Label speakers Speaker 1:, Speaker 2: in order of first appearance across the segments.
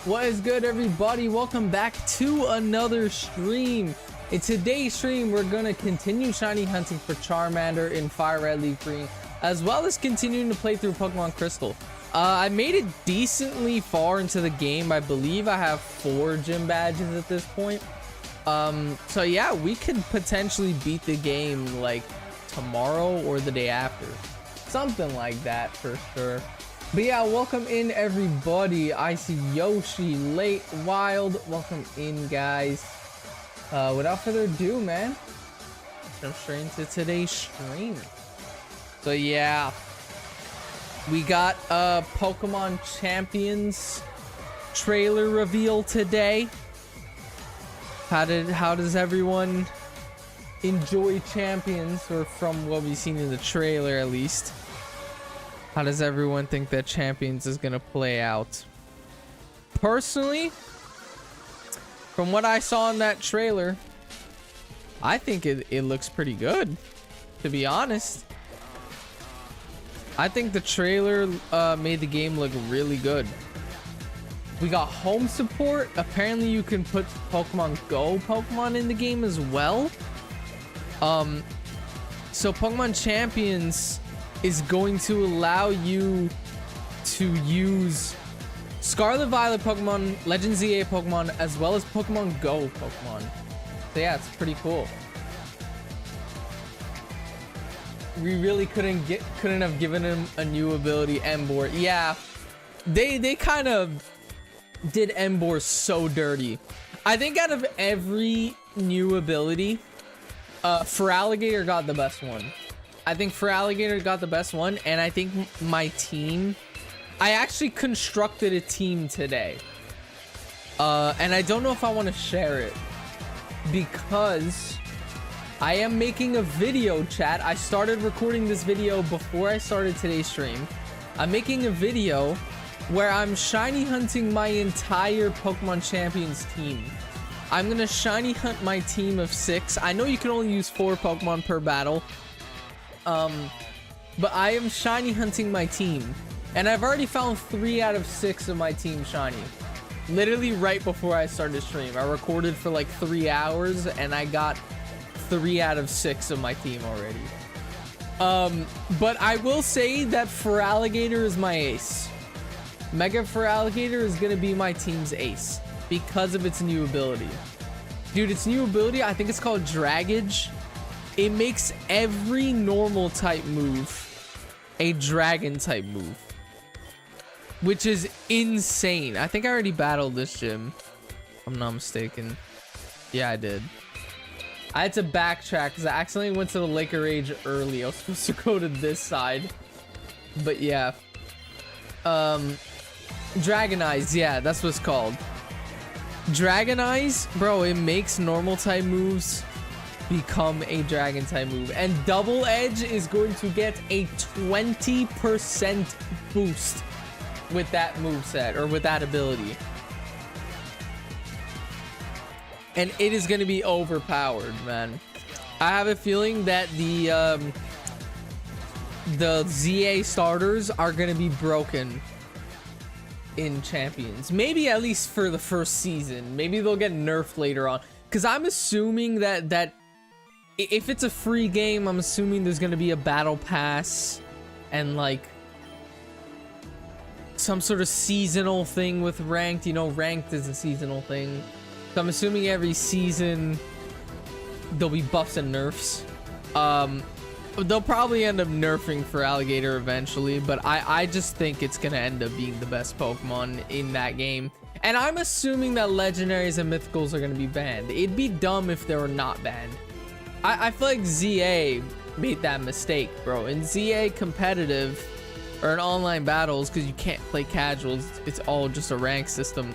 Speaker 1: What is good, everybody? Welcome back to another stream. In today's stream, we're gonna continue shiny hunting for Charmander in Fire Red Leaf Green, as well as continuing to play through Pokemon Crystal. I made it decently far into the game. I believe I have 4 gym badges at this point. So yeah, we could potentially beat the game like tomorrow or the day after. Something like that for sure. But yeah, welcome in everybody. I see Yoshi, Late, Wild. Welcome in, guys. Without further ado, man, jump straight into today's stream. So yeah, we got Pokemon Champions trailer reveal today. How does everyone enjoy Champions, or from what we've seen in the trailer at least? How does everyone think that Champions is gonna play out? Personally, from what I saw in that trailer, I think it looks pretty good, to be honest. I think the trailer made the game look really good. We got home support. Apparently you can put Pokemon Go Pokemon in the game as well. So Pokemon Champions is going to allow you to use Scarlet Violet Pokemon, Legend ZA Pokemon, as well as Pokemon Go Pokemon. So yeah, it's pretty cool. We really couldn't have given him a new ability, Emboar. Yeah, they kind of did Emboar so dirty. I think out of every new ability, Feraligatr got the best one. I think Feraligatr got the best one, and I think my team, I actually constructed a team today. And I don't know if I want to share it because I am making a video, chat. I started recording this video before I started today's stream. I'm making a video where I'm shiny hunting my entire Pokemon Champions team. I'm gonna shiny hunt my team of 6. I know you can only use 4 Pokemon per battle. But I am shiny hunting my team, and I've already found 3 out of 6 of my team shiny. Literally right before I started stream, I recorded for like 3 hours, and I got 3 out of 6 of my team already. But I will say that Feraligatr is my ace. Mega Feraligatr is gonna be my team's ace because of its new ability. Dude, its new ability, I think it's called Dragage. It makes every normal type move a dragon type move, which is insane. I think I already battled this gym, if I'm not mistaken. Yeah, I did. I had to backtrack because I accidentally went to the Lake of Rage early. I was supposed to go to this side, but yeah. Dragonize, yeah, that's what it's called. Dragonize, bro, it makes normal type moves become a dragon type move, and Double Edge is going to get a 20% boost with that moveset, or with that ability, and it is going to be overpowered, man. I have a feeling that the ZA starters are going to be broken in Champions, maybe at least for the first season. Maybe they'll get nerfed later on, because I'm assuming that if it's a free game, I'm assuming there's gonna be a battle pass and like some sort of seasonal thing with ranked. You know, ranked is a seasonal thing, so I'm assuming every season there'll be buffs and nerfs. They'll probably end up nerfing Feraligatr eventually, but I just think it's gonna end up being the best Pokemon in that game. And I'm assuming that legendaries and mythicals are gonna be banned. It'd be dumb if they were not banned. I feel like ZA made that mistake, bro. In ZA competitive or in online battles, because you can't play casuals, it's all just a rank system.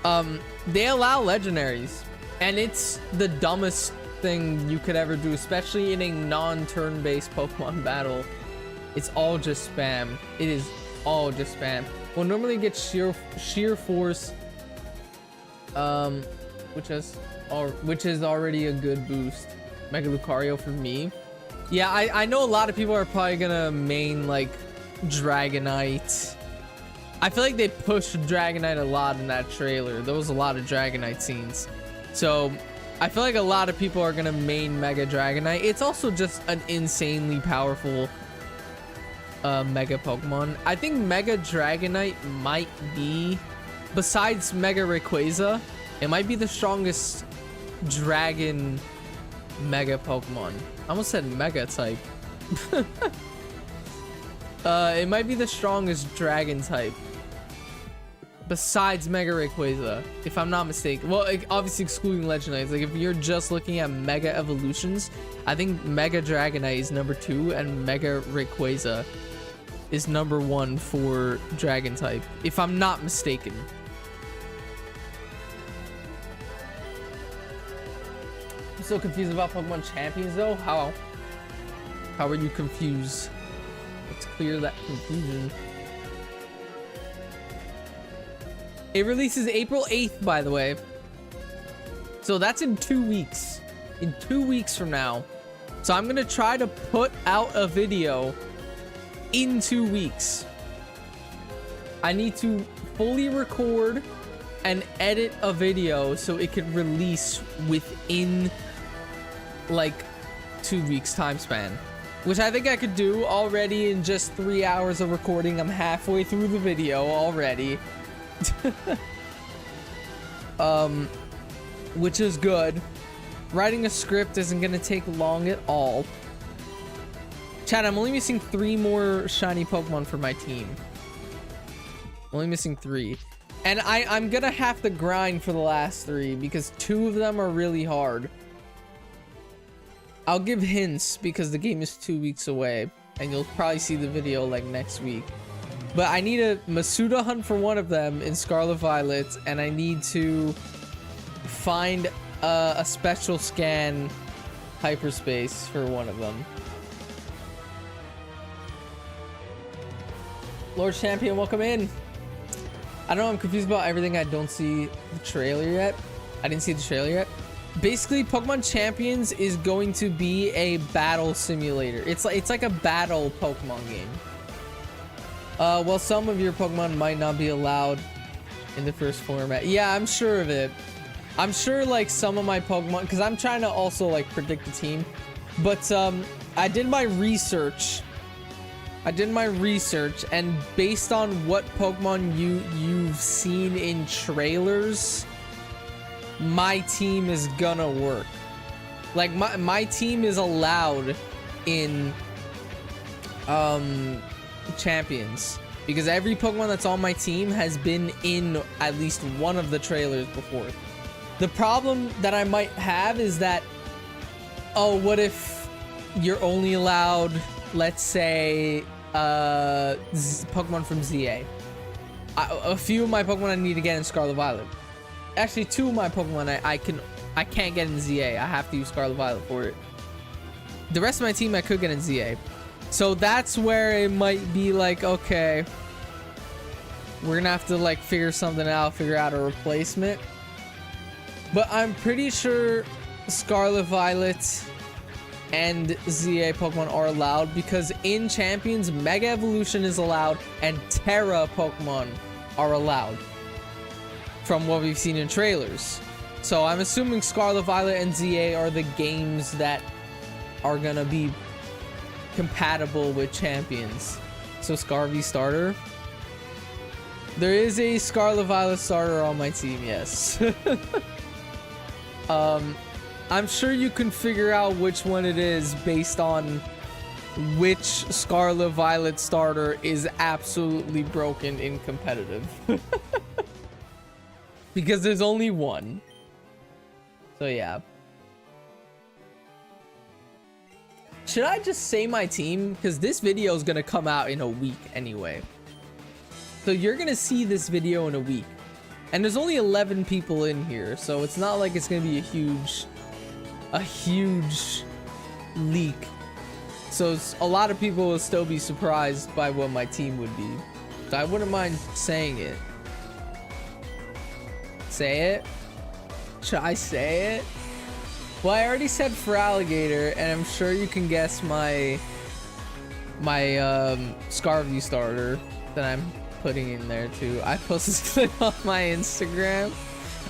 Speaker 1: They allow legendaries, and it's the dumbest thing you could ever do, especially in a non-turn-based Pokemon battle. It's all just spam. It is all just spam. We'll normally get sheer force, which is already a good boost. Mega Lucario for me. Yeah, I know a lot of people are probably gonna main like Dragonite I feel like they pushed Dragonite a lot in that trailer. There was a lot of Dragonite scenes. So I feel like a lot of people are gonna main Mega Dragonite. It's also just an insanely powerful Mega Pokemon. I think Mega Dragonite might be, besides Mega Rayquaza, it might be the strongest Dragon Mega Pokemon. I almost said Mega type. It might be the strongest Dragon type, besides Mega Rayquaza, if I'm not mistaken. Well, like, obviously excluding Legionite. Like, if you're just looking at Mega Evolutions, I think Mega Dragonite is number 2 and Mega Rayquaza is number 1 for Dragon type, if I'm not mistaken. I'm so confused about Pokemon Champions though. How are you confused? Let's clear that confusion. It releases April 8th, by the way. So that's in 2 weeks. In 2 weeks from now. So I'm gonna try to put out a video in 2 weeks. I need to fully record and edit a video so it could release within like 2 weeks time span, which I think I could do already in just 3 hours of recording. I'm halfway through the video already. Which is good. Writing a script isn't gonna take long at all. Chat, I'm only missing 3 more shiny Pokemon for my team. Only missing 3. And I'm gonna have to grind for the last 3 because 2 of them are really hard. I'll give hints because the game is 2 weeks away and you'll probably see the video like next week. But I need a Masuda hunt for one of them in Scarlet Violet, and I need to find a special scan hyperspace for one of them. Lord Champion, welcome in. I don't know, I'm confused about everything. I don't see the trailer yet. I didn't see the trailer yet. Basically, Pokemon Champions is going to be a battle simulator. It's like a battle Pokemon game. Well, some of your Pokemon might not be allowed in the first format. Yeah, I'm sure of it. I'm sure like some of my Pokemon, because I'm trying to also like predict the team. But I did my research. And based on what Pokemon you've seen in trailers, my team is gonna work. Like my team is allowed in Champions because every Pokemon that's on my team has been in at least one of the trailers before. The problem that I might have is that, oh, what if you're only allowed, let's say, Pokemon from ZA? A few of my Pokemon I need to get in Scarlet Violet. Actually, 2 of my Pokemon I can't get in ZA. I have to use Scarlet Violet for it. The rest of my team I could get in ZA. So that's where it might be like, okay, we're gonna have to like figure something out, figure out a replacement. But I'm pretty sure Scarlet Violet and ZA Pokemon are allowed because in Champions, Mega Evolution is allowed and Terra Pokemon are allowed from what we've seen in trailers. So I'm assuming Scarlet Violet and ZA are the games that are gonna be compatible with Champions. So Scarvy starter. There is a Scarlet Violet starter on my team, yes. I'm sure you can figure out which one it is based on which Scarlet Violet starter is absolutely broken in competitive. Because there's only one. So yeah. Should I just say my team? Because this video is going to come out in a week anyway. So you're going to see this video in a week. And there's only 11 people in here. So it's not like it's going to be a huge leak. So a lot of people will still be surprised by what my team would be. So I wouldn't mind saying it. Say it? Should I say it? Well, I already said for alligator, and I'm sure you can guess my Scarvy starter that I'm putting in there too. I posted this clip on my Instagram.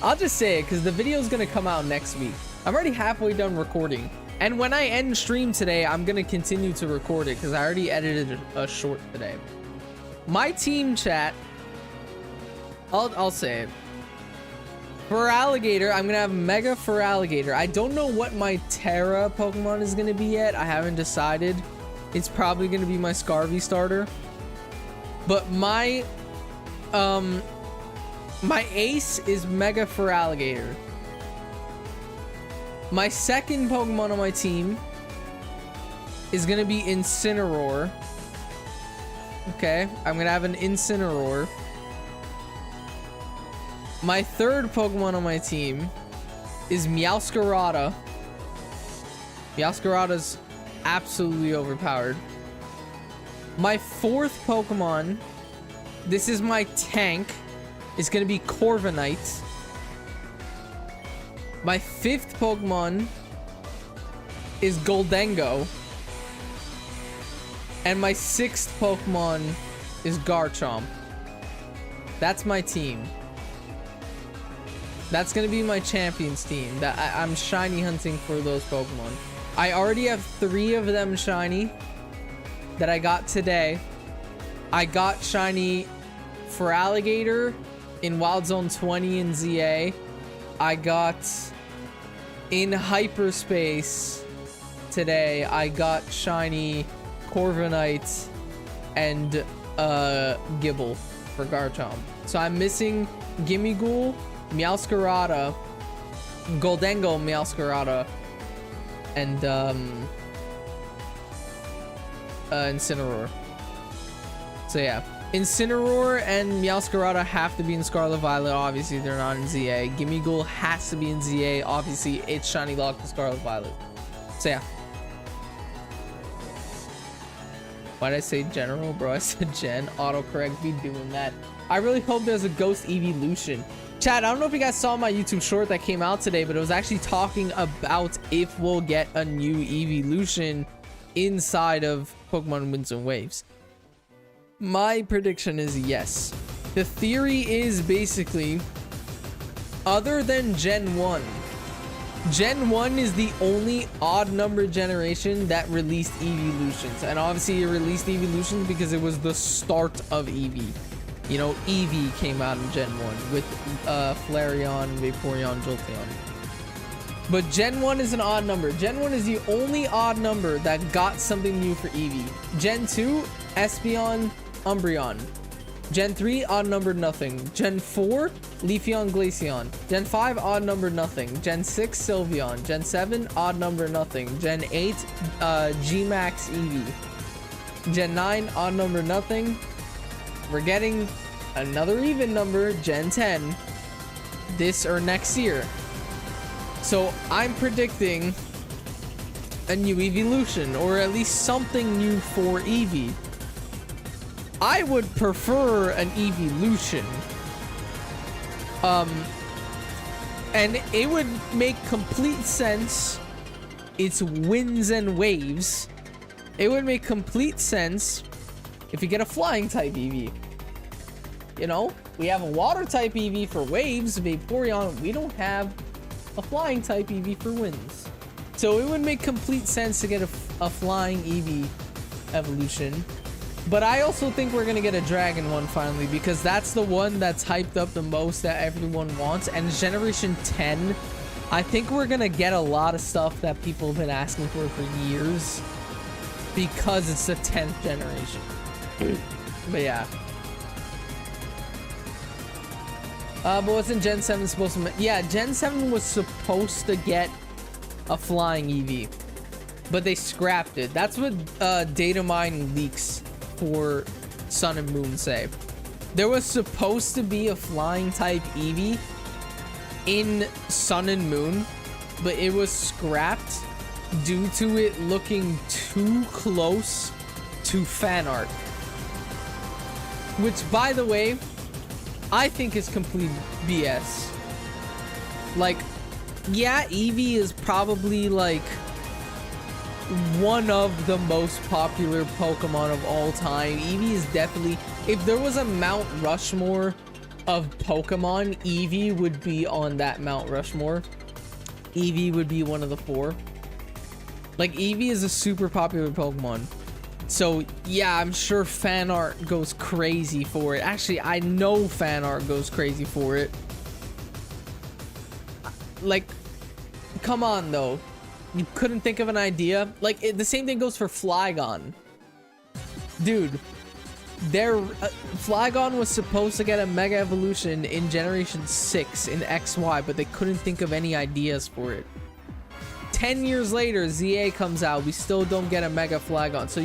Speaker 1: I'll just say it because the video is gonna come out next week. I'm already halfway done recording, and when I end stream today, I'm gonna continue to record it because I already edited a short today. My team chat. I'll say it. For alligator, I'm gonna have Mega for alligator. I don't know what my Terra Pokemon is gonna be yet. I haven't decided. It's probably gonna be my Scarvy starter. But my ace is Mega for alligator. My second Pokemon on my team is gonna be Incineroar. Okay, I'm gonna have an Incineroar. My third Pokemon on my team is Meowscarada. Meowscarada's absolutely overpowered. My fourth Pokemon, this is my tank, is gonna be Corviknight. My fifth Pokemon is Goldengo. And my sixth Pokemon is Garchomp. That's my team. That's gonna be my champions team. That I'm shiny hunting for those Pokemon. I already have 3 of them shiny that I got today. I got shiny for alligator in Wild Zone 20 in ZA. I got in hyperspace today. I got shiny Corviknight and Gible for Garchomp. So I'm missing Gimmighoul, Meowscarada, Goldengo, Meowscarada, and Incineroar. So yeah, Incineroar and Meowscarada have to be in Scarlet Violet. Obviously, they're not in ZA. Gimmighoul has to be in ZA. Obviously, it's shiny locked to Scarlet Violet. So yeah. Why did I say general, bro? I said gen. Autocorrect be doing that. I really hope there's a ghost evolution. Chat, I don't know if you guys saw my YouTube short that came out today, but it was actually talking about if we'll get a new evolution inside of Pokemon Winds and Waves. My prediction is yes. The theory is basically, other than Gen 1, Gen 1 is the only odd number generation that released evolutions. And obviously it released evolutions because it was the start of Eevee. You know, Eevee came out in Gen 1 with Flareon, Vaporeon, Jolteon. But Gen 1 is an odd number. Gen 1 is the only odd number that got something new for Eevee. Gen 2, Espeon, Umbreon. Gen 3, odd numbered nothing. Gen 4, Leafeon, Glaceon. Gen 5, odd numbered nothing. Gen 6, Sylveon. Gen 7, odd number nothing. Gen 8, Gmax Eevee. Gen 9, odd number nothing. We're getting another even number, Gen 10, this or next year. So I'm predicting a new evolution, or at least something new for Eevee. I would prefer an evolution. And it would make complete sense. It's Winds and Waves. It would make complete sense if you get a flying type Eevee. You know, we have a water type Eevee for Waves, Vaporeon. We don't have a flying type Eevee for Winds. So it would make complete sense to get a flying Eevee evolution. But I also think we're gonna get a dragon one finally, because that's the one that's hyped up the most that everyone wants. And Generation 10, I think we're gonna get a lot of stuff that people have been asking for years, because it's the 10th generation. But yeah. But wasn't Gen 7 supposed to... Yeah, Gen 7 was supposed to get a flying Eevee, but they scrapped it. That's what data mine leaks for Sun and Moon say. There was supposed to be a flying type Eevee in Sun and Moon, but it was scrapped due to it looking too close to fan art. Which, by the way, I think is complete BS. Like, yeah, Eevee is probably like one of the most popular Pokemon of all time. Eevee is definitely, if there was a Mount Rushmore of Pokemon, Eevee would be on that Mount Rushmore. Eevee would be one of the 4. Like, Eevee is a super popular Pokemon. So yeah, I'm sure fan art goes crazy for it. Actually, I know fan art goes crazy for it. Like, come on though. You couldn't think of an idea? Like, the same thing goes for Flygon. Dude, Flygon was supposed to get a Mega Evolution in Generation 6 in XY, but they couldn't think of any ideas for it. 10 years later, ZA comes out. We still don't get a Mega Flygon. So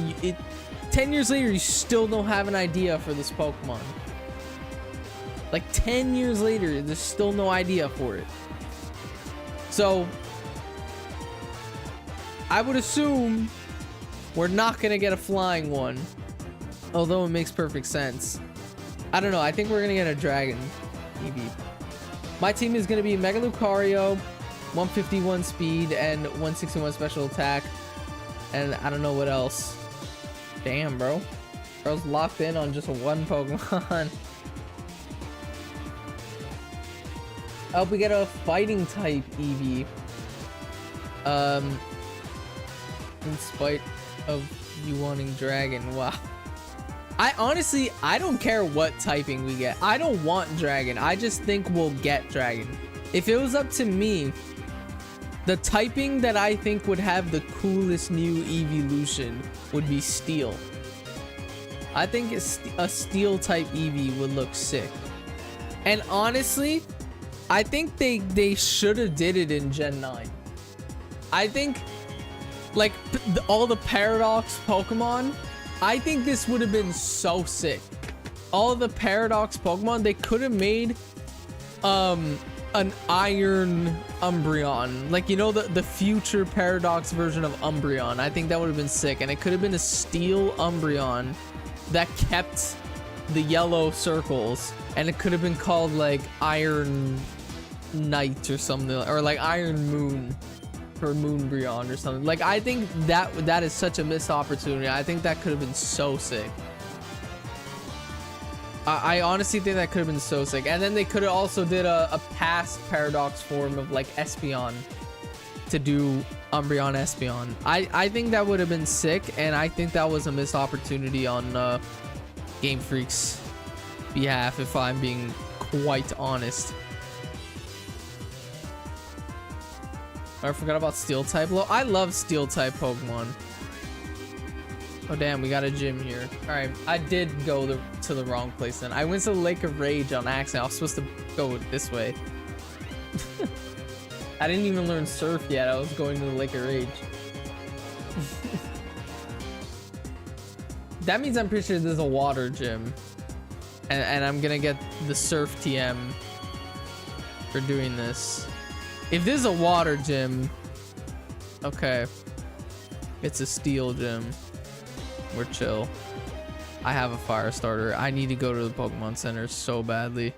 Speaker 1: 10 years later, you still don't have an idea for this Pokemon. Like 10 years later, there's still no idea for it. So I would assume we're not gonna get a flying one. Although it makes perfect sense. I don't know. I think we're gonna get a Dragon Eevee. My team is gonna be Mega Lucario, 151 speed and 161 special attack, and I don't know what else. Damn, bro. Bro's locked in on just one Pokemon. I hope we get a fighting type Eevee. In spite of you wanting Dragon. Wow. I honestly don't care what typing we get. I don't want Dragon. I just think we'll get Dragon. If it was up to me, the typing that I think would have the coolest new evolution would be Steel. I think a Steel type Eevee would look sick. And honestly, I think they should have did it in Gen 9. I think, like, all the Paradox Pokemon, I think this would have been so sick. All the Paradox Pokemon, they could have made an Iron Umbreon, like, you know, the future Paradox version of Umbreon. I think that would have been sick. And it could have been a Steel Umbreon that kept the yellow circles, and it could have been called like Iron Knight or something, or like Iron Moon for Moonbreon or something. Like, I think that is such a missed opportunity. I think that could have been so sick. I honestly think that could have been so sick. And then they could have also did a past Paradox form of like Espeon to do Umbreon Espeon. I think that would have been sick, and I think that was a missed opportunity on Game Freak's behalf, if I'm being quite honest. I forgot about Steel type. I love Steel type Pokemon. Oh damn, we got a gym here. All right, I did go to the wrong place then. I went to the Lake of Rage on accident. I was supposed to go this way. I didn't even learn Surf yet. I was going to the Lake of Rage. That means I'm pretty sure there's a water gym. And I'm gonna get the Surf TM for doing this. If there's a water gym, okay. It's a Steel gym. We're chill. I have a fire starter. I need to go to the Pokemon Center so badly.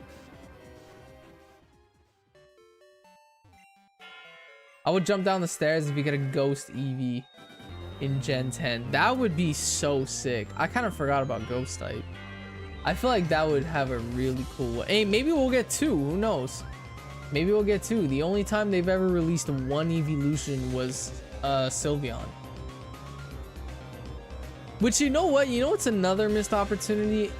Speaker 1: I would jump down the stairs if we get a Ghost Eevee in Gen 10. That would be so sick. I kind of forgot about Ghost type. I feel like that would have a really cool way. Hey, maybe we'll get 2. Who knows? Maybe we'll get 2. The only time they've ever released one evolution was Sylveon. Which, you know what? You know what's another missed opportunity?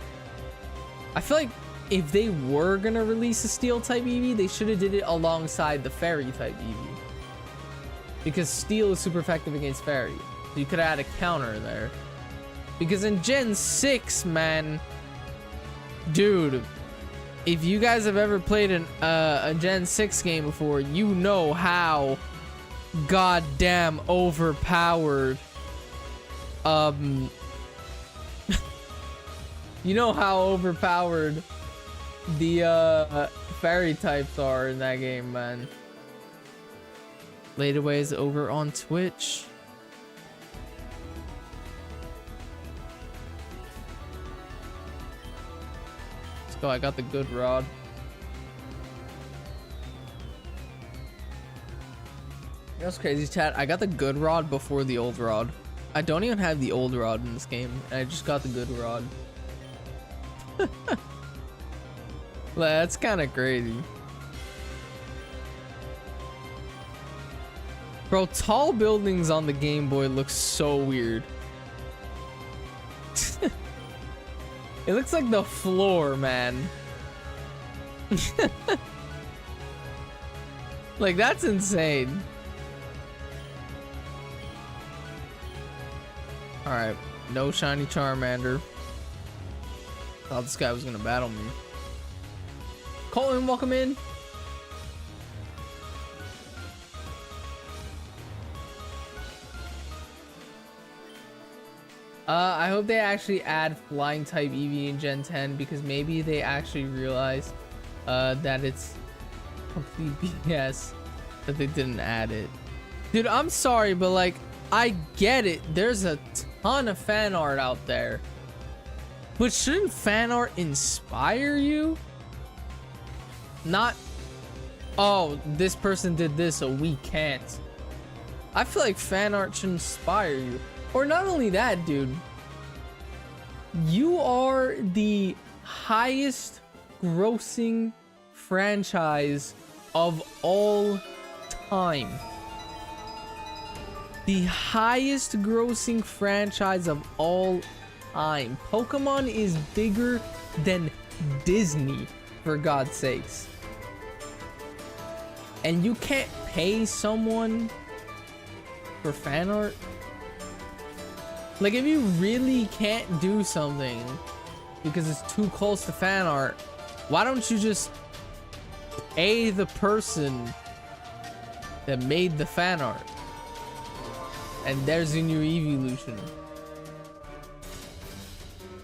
Speaker 1: I feel like if they were gonna release a Steel type Eevee, they should have did it alongside the Fairy type Eevee. Because Steel is super effective against Fairy. So you could add a counter there. Because in Gen 6, man, dude, if you guys have ever played a Gen 6 game before, you know how goddamn overpowered you know how overpowered the Fairy types are in that game, man. Lateways over on Twitch. Let's go. I got the good rod. That's crazy, chat. I got the good rod before the old rod. I don't even have the old rod in this game. I just got the good rod. That's kind of crazy. Bro, tall buildings on the Game Boy look so weird. It looks like the floor, man. Like, that's insane. Alright, no shiny Charmander. Thought this guy was gonna battle me. Colton, welcome in. I hope they actually add flying type Eevee in Gen 10, because maybe they actually realize that it's complete BS that they didn't add it. Dude, I'm sorry, but like, I get it. There's a ton of fan art out there. But shouldn't fan art inspire you? Not, oh, this person did this, so we can't. I feel like fan art should inspire you. Or not only that, dude. You are the highest grossing franchise of all time. The highest grossing franchise of all time. Pokemon is bigger than Disney, for God's sakes. And you can't pay someone for fan art? Like, if you really can't do something because it's too close to fan art, why don't you just pay the person that made the fan art? And there's a new evolution.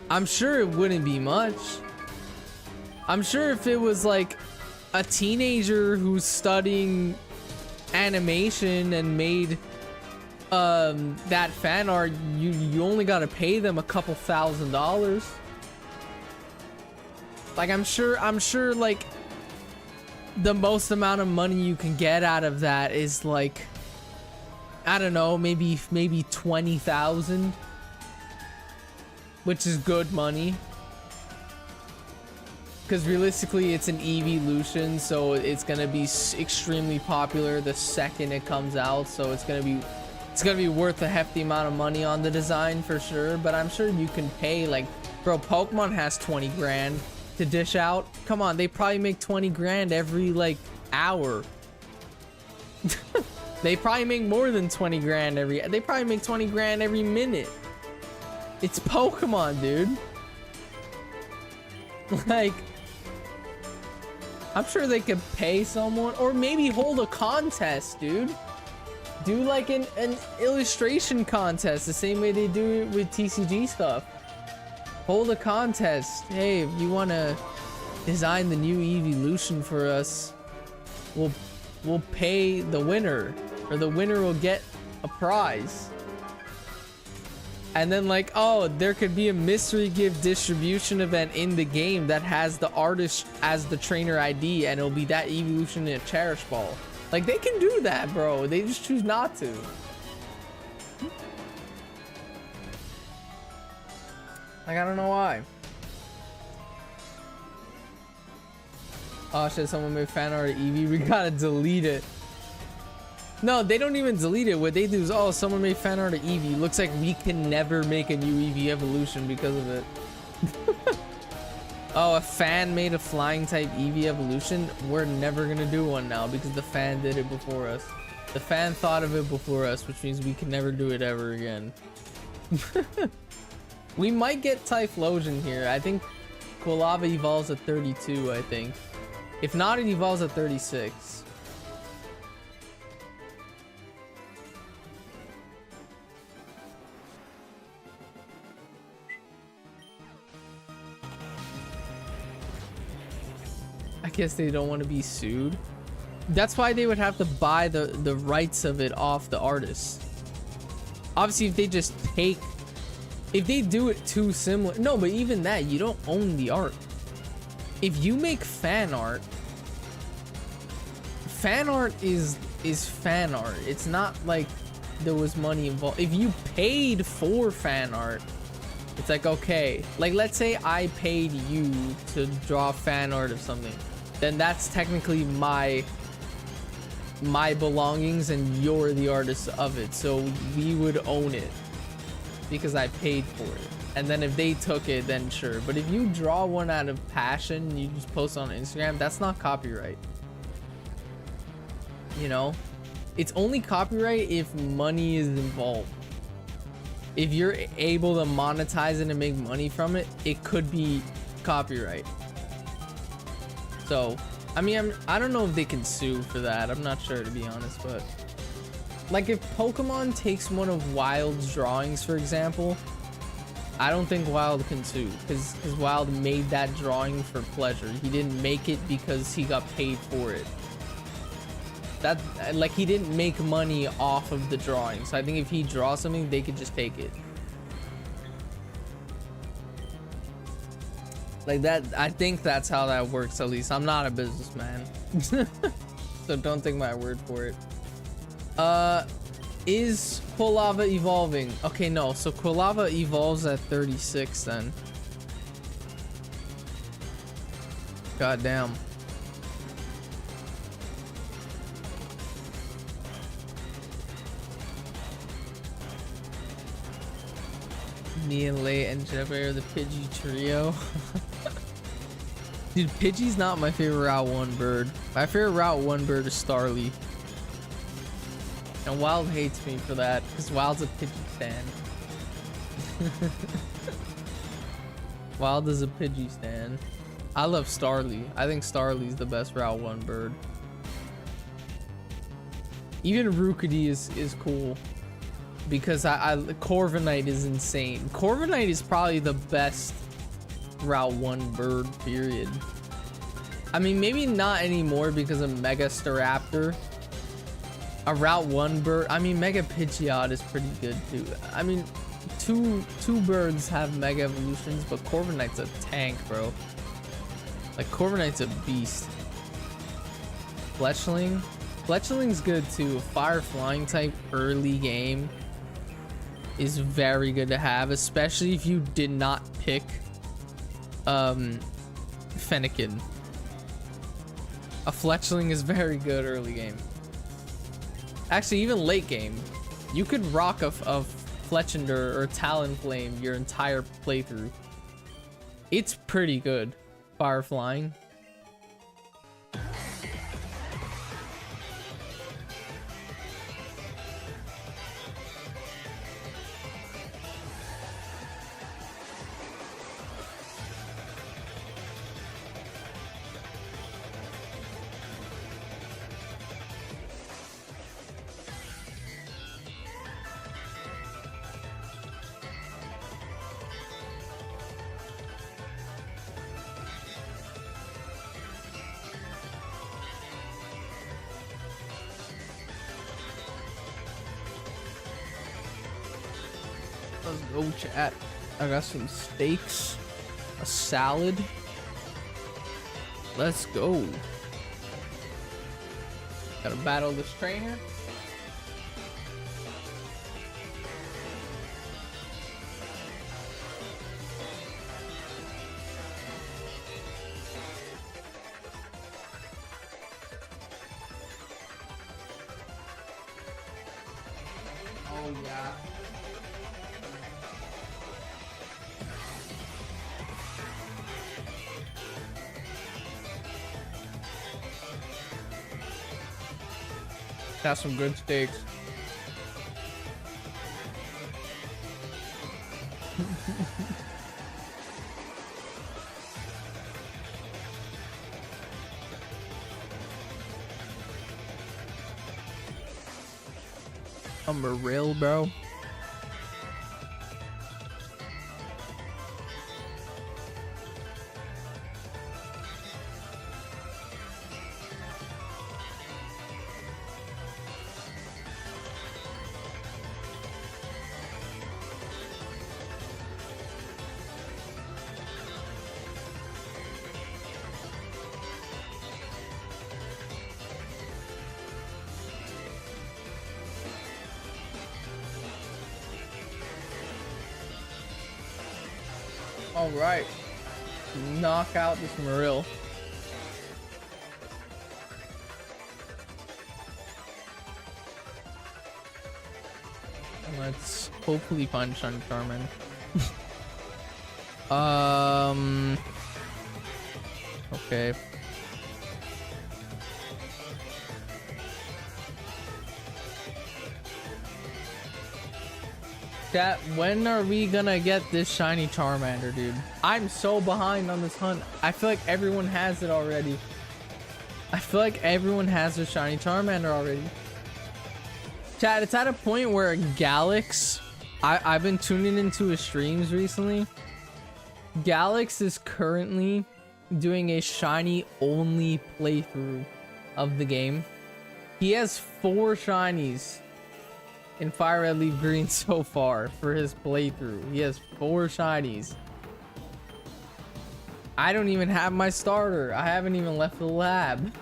Speaker 1: I'm sure it wouldn't be much. I'm sure if it was like a teenager who's studying animation and made that fan art, you only got to pay them a couple $1,000s. Like, I'm sure like the most amount of money you can get out of that is like, I don't know, maybe 20,000, which is good money. Because realistically, it's an evolution, so it's gonna be extremely popular the second it comes out. So it's gonna be worth a hefty amount of money on the design for sure. But I'm sure you can pay, like, bro, Pokemon has 20 grand to dish out. Come on, they probably make 20 grand every like hour. They probably make more than 20 grand they probably make 20 grand every minute. It's Pokemon, dude. Like, I'm sure they could pay someone, or maybe hold a contest, dude. Do like an illustration contest, the same way they do it with TCG stuff. Hold a contest. Hey, if you want to design the new evolution for us, we'll pay the winner, or the winner will get a prize. And then, like, oh, there could be a mystery gift distribution event in the game that has the artist as the trainer ID, and it'll be that evolution in a Cherish Ball. Like, they can do that, bro. They just choose not to. Like, I don't know why. Oh shit, someone made fan art of Eevee. We gotta delete it. No, they don't even delete it. What they do is, oh, someone made fan art of Eevee. Looks like we can never make a new Eevee evolution because of it. Oh, a fan made a flying type Eevee evolution. We're never gonna do one now because the fan did it before us. The fan thought of it before us, which means we can never do it ever again. We might get Typhlosion here. I think Quilava evolves at 32, I think. If not, it evolves at 36. I guess they don't want to be sued. That's why they would have to buy the rights of it off the artists. Obviously, if they just take, if they do it too similar, no, but even that, you don't own the art. If you make fan art fan art is fan art. It's not like there was money involved. If you paid for fan art, it's like, okay, like let's say I paid you to draw fan art of something, then that's technically my belongings and you're the artist of it, so we would own it because I paid for it. And then if they took it, then sure. But if you draw one out of passion, you just post on Instagram, that's not copyright. You know, it's only copyright if money is involved. If you're able to monetize it and make money from it, it could be copyright. So, I mean, I don't know if they can sue for that. I'm not sure, to be honest, but like if Pokemon takes one of Wild's drawings, for example, I don't think Wild can sue because Wild made that drawing for pleasure. He didn't make it because he got paid for it. That, like, he didn't make money off of the drawing. So I think if he draws something, they could just take it. Like that, I think that's how that works, at least. I'm not a businessman. So don't take my word for it. Is Quilava evolving? Okay, no. So Quilava evolves at 36 then. God damn. Me and Lay and Jeffrey are the Pidgey trio. Dude, Pidgey's not my favorite Route 1 bird. My favorite Route 1 bird is Starly. And Wild hates me for that, because Wild's a Pidgey stan. Wild is a Pidgey stan. I love Starly. I think Starly's the best Route 1 bird. Even Rookity is cool. Because Corviknight is insane. Corviknight is probably the best Route 1 bird, period. I mean, maybe not anymore because of Mega Staraptor. A Route 1 bird, I mean, Mega Pidgeot is pretty good too. I mean, two birds have Mega Evolutions, but Corviknight's a tank, bro. Like, Corviknight's a beast. Fletchling? Fletchling's good too. A fire flying type early game is very good to have, especially if you did not pick Fennekin. A Fletchling is very good early game. Actually, even late game, you could rock a Fletchinder or Talonflame your entire playthrough. It's pretty good. Fire flying. Let's go, chat. I got some steaks, a salad. Let's go. Gotta battle this trainer. Oh yeah. That's some good steaks. I'm a real bro. All right. Knock out this Marill. Let's hopefully find Shiny Charmander. Okay. Chat, when are we gonna get this shiny Charmander, dude? I'm so behind on this hunt. I feel like everyone has it already. I feel like everyone has their shiny Charmander already. Chat, it's at a point where Galax, I've been tuning into his streams recently. Galax is currently doing a shiny only playthrough of the game. He has 4 shinies in Fire Red Leaf Green so far for his playthrough. He has 4 shinies. I don't even have my starter. I haven't even left the lab.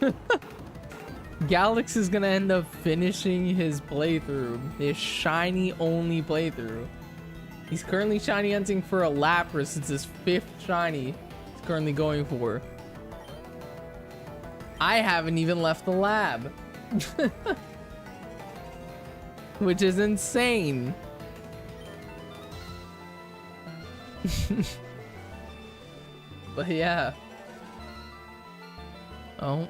Speaker 1: Galax is gonna end up finishing his playthrough, his shiny only playthrough. He's currently shiny hunting for a Lapras. It's his 5th shiny he's currently going for. I haven't even left the lab. Which is insane. But yeah. Oh.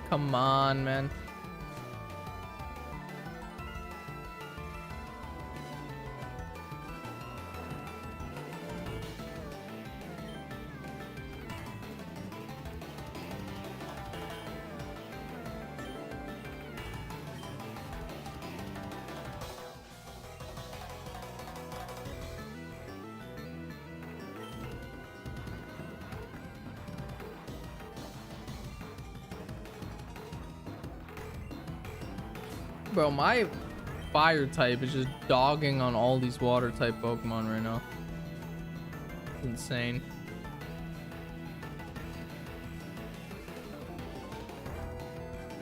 Speaker 1: Come on, man. Bro, my fire type is just dogging on all these water type Pokemon right now. It's insane.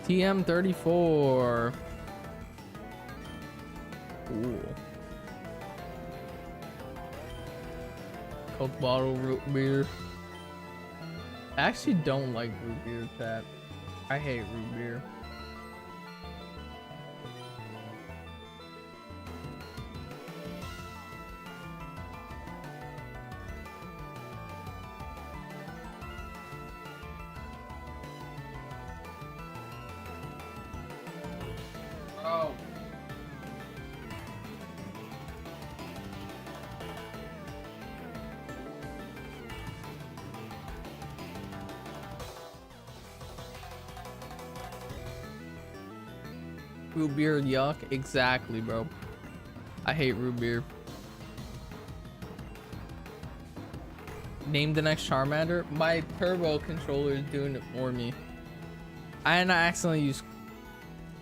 Speaker 1: TM34. Cool. Coke bottle root beer. I actually don't like root beer, chat. I hate root beer. Oh. Root beer, yuck. Exactly, bro. I hate root beer. Name the next Charmander. My turbo controller is doing it for me. I accidentally used.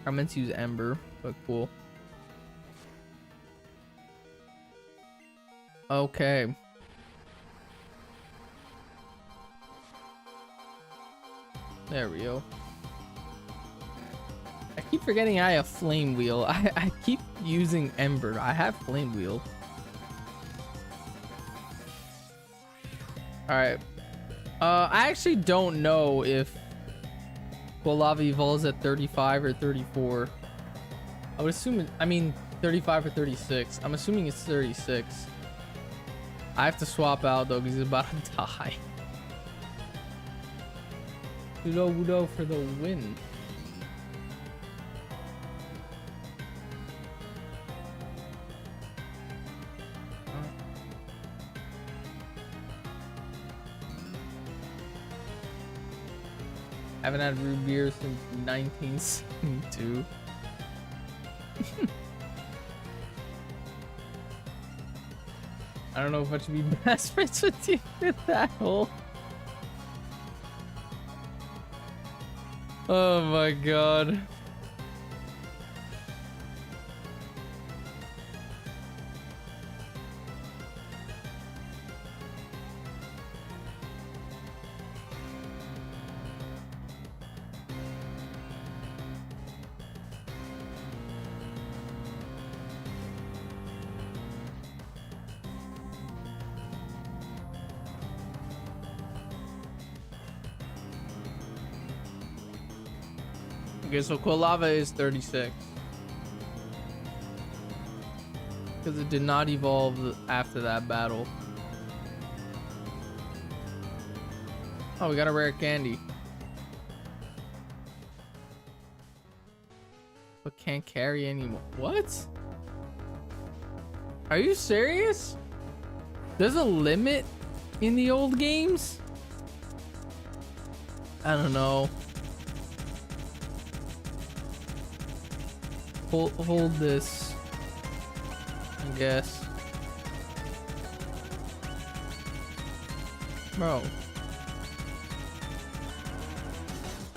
Speaker 1: I meant to use Ember, but cool. Okay. There we go. I keep forgetting I have Flame Wheel. I keep using Ember. I have Flame Wheel. Alright. I actually don't know if Quilava evolves at 35 or 34. I would assume it, I mean 35 or 36. I'm assuming it's 36. I have to swap out though because he's about to die. Udo for the win. Haven't had root beer since 1972. I don't know if I should be best friends with you with that hole. Oh my god. Okay, so Quilava is 36. Because it did not evolve after that battle. Oh, we got a rare candy. But can't carry anymore. What? Are you serious? There's a limit in the old games? I don't know. Hold this, I guess. Bro.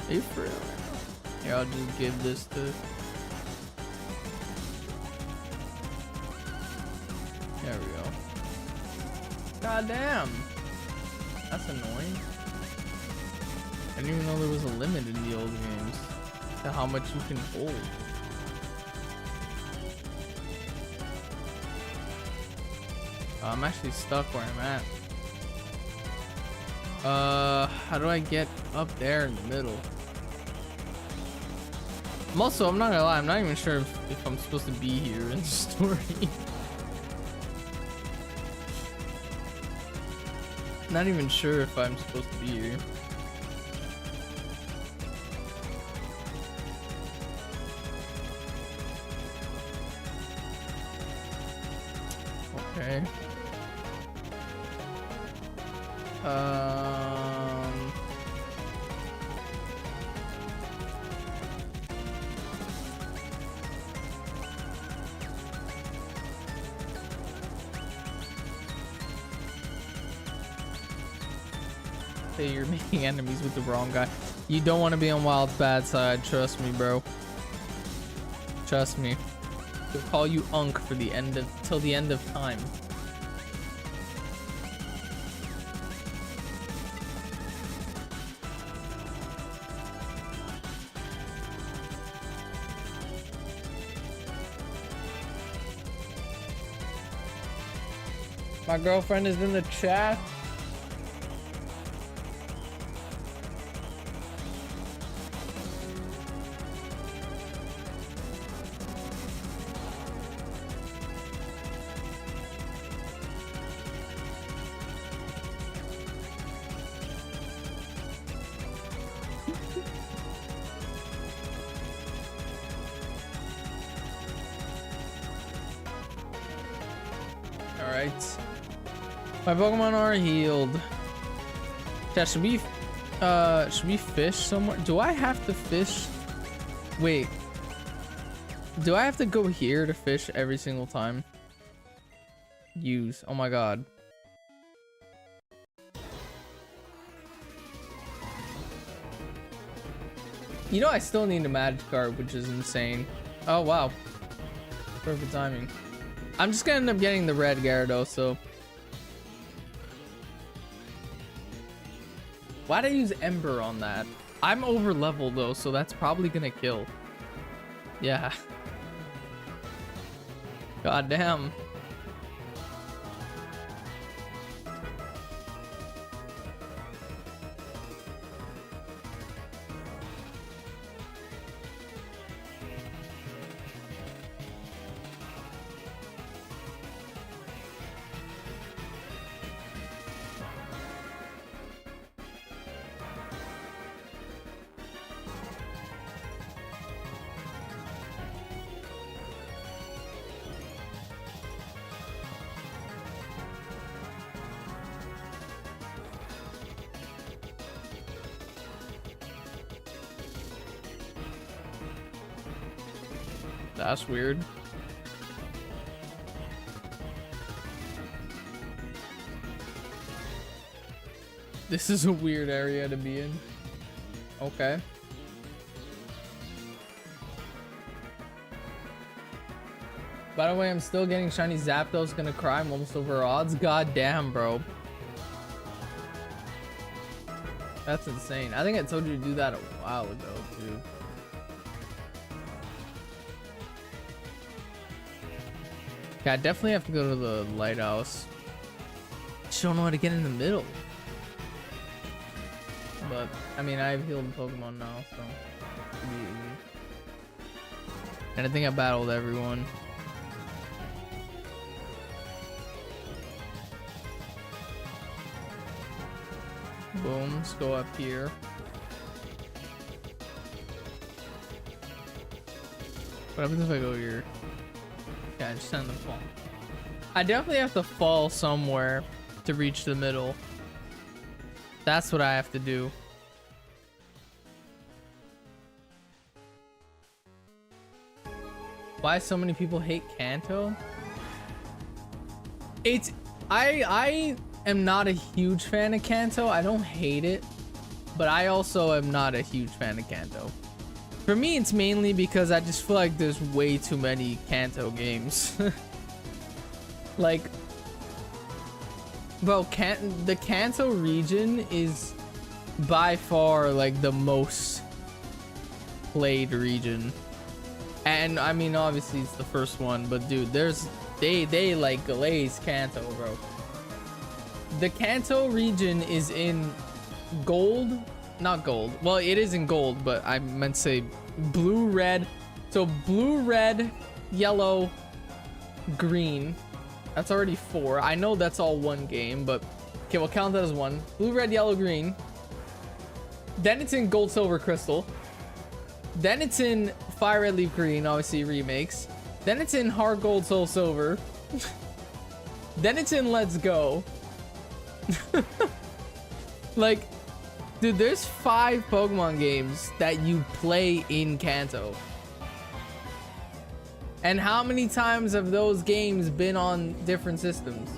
Speaker 1: Are you for real right now? Here, I'll just give this to... There we go. God damn. That's annoying. I didn't even know there was a limit in the old games to how much you can hold. I'm actually stuck where I'm at. How do I get up there in the middle? I'm not gonna lie, I'm not even sure if I'm supposed to be here in the story. Not even sure if I'm supposed to be here. Okay. Hey, you're making enemies with the wrong guy. You don't want to be on Wild's bad side. Trust me, bro. Trust me. They'll call you Unk for the end of till the end of time. My girlfriend is in the chat. Alright. My Pokemon are healed. Yeah, should we fish somewhere? Do I have to fish? Wait. Do I have to go here to fish every single time? Use. Oh my god. You know I still need a Magikarp, which is insane. Oh wow. Perfect timing. I'm just gonna end up getting the red Gyarados, so. Why'd I use Ember on that? I'm over leveled though, so that's probably gonna kill. Yeah. God damn. That's weird. This is a weird area to be in. Okay. By the way, I'm still getting shiny Zapdos. Gonna cry. I'm almost over odds. God damn, bro. That's insane. I think I told you to do that a while ago, too. Yeah, I definitely have to go to the lighthouse. Just don't know how to get in the middle. but I mean, I've healed Pokemon now, so it'll be easy. And I think I battled everyone. Boom, let's go up here. What happens if I go here? Yeah, just send them fall. I definitely have to fall somewhere to reach the middle. That's what I have to do. Why so many people hate Kanto? I am not a huge fan of Kanto. I don't hate it, but I also am not a huge fan of Kanto. For me, it's mainly because I just feel like there's way too many Kanto games. Like, bro, the Kanto region is by far like the most played region. And I mean, obviously it's the first one, but dude, they like glaze Kanto, bro. The Kanto region is in gold, not gold. Well, it is in gold, but I meant to say blue, red. So blue, red, yellow, green. That's already 4. I know that's all one game, but okay, we'll count that as 1. Blue, red, yellow, green. Then it's in gold, silver, crystal. Then it's in fire, red, leaf, green, obviously remakes. Then it's in hard gold, soul, silver. Then it's in let's go. Like, dude, there's 5 Pokemon games that you play in Kanto. And how many times have those games been on different systems?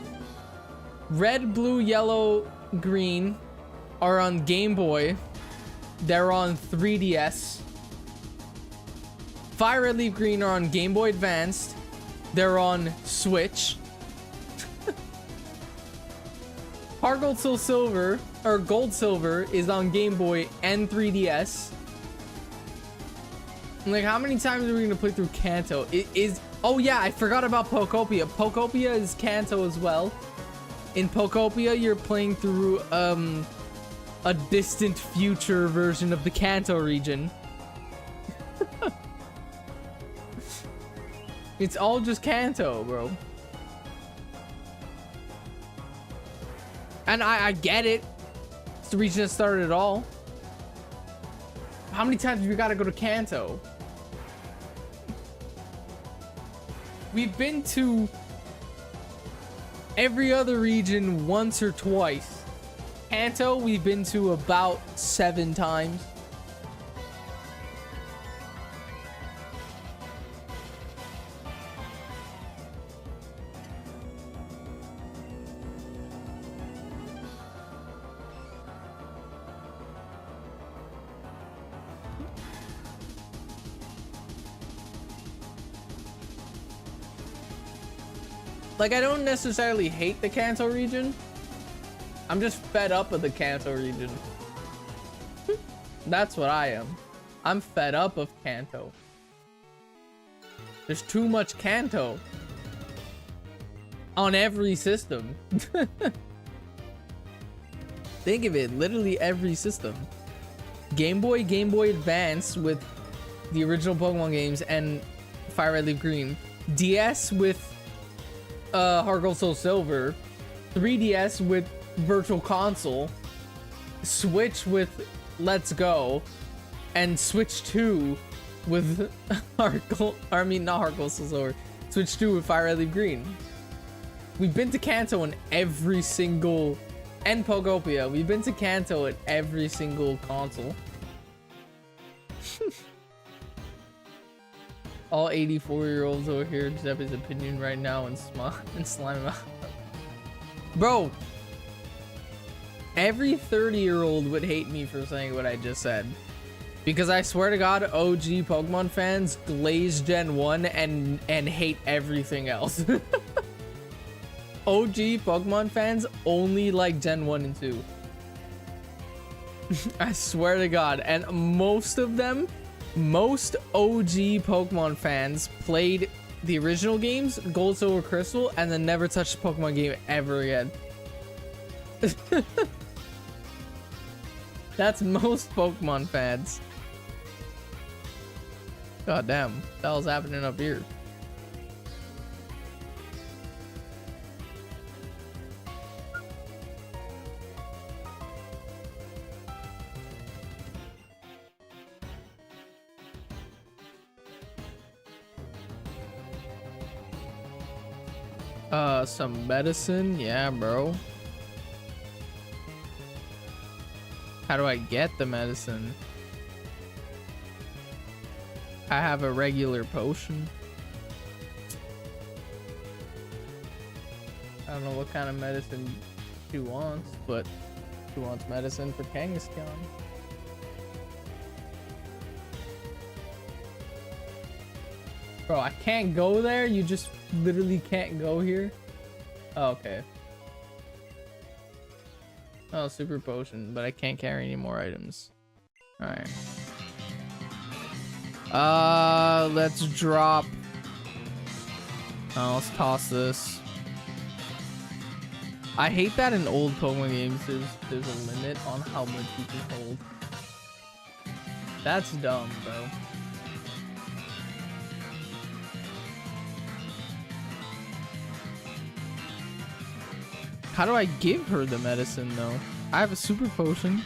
Speaker 1: Red, blue, yellow, green are on Game Boy. They're on 3DS. Fire, red, leaf, green are on Game Boy Advanced. They're on Switch. Heart Gold, Soul Silver, or Gold Silver is on Game Boy and 3DS. Like, how many times are we gonna play through Kanto? It is. Oh yeah, I forgot about Pokopia. Pokopia is Kanto as well. In Pokopia, you're playing through a distant future version of the Kanto region. It's all just Kanto, bro. And I get it. It's the region that started it all. How many times have we got to go to Kanto? We've been to every other region once or twice. Kanto, we've been to about 7 times. Like, I don't necessarily hate the Kanto region. I'm just fed up of the Kanto region. That's what I am. I'm fed up of Kanto. There's too much Kanto on every system. Think of it, literally every system. Game Boy, Game Boy Advance with the original Pokemon games and Fire Red Leaf Green. DS with Heart Gold Soul Silver. 3DS with Virtual Console. Switch with Let's Go. And Switch 2 with Heart Gold, I mean not Heart Gold Soul Silver. Switch 2 with Fire Red Leaf Green. We've been to Kanto in every single, and Pokopia. We've been to Kanto at every single console. All 84-year-olds over here just have his opinion right now and slime him out. Bro, every 30-year-old would hate me for saying what I just said. Because I swear to God, OG Pokemon fans glaze Gen 1 and hate everything else. OG Pokemon fans only like Gen 1 and 2. I swear to God. And most of them, most OG Pokemon fans played the original games, Gold, Silver, Crystal, and then never touched a Pokemon game ever again. That's most Pokemon fans. God damn, what the hell's happening up here? Some medicine, yeah, bro. How do I get the medicine? I have a regular potion. I don't know what kind of medicine she wants, but she wants medicine for Kangaskhan. Bro, I can't go there? You just literally can't go here? Oh, okay. Oh, super potion, but I can't carry any more items. Alright. Let's drop. Oh, let's toss this. I hate that in old Pokemon games there's a limit on how much you can hold. That's dumb, bro. How do I give her the medicine though? I have a super potion.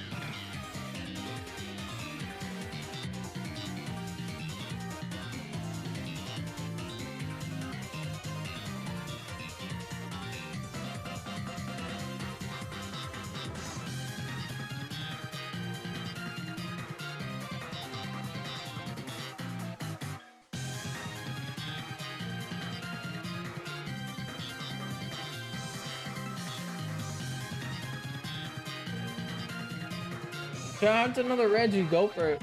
Speaker 1: Shout out to another Reggie, go for it.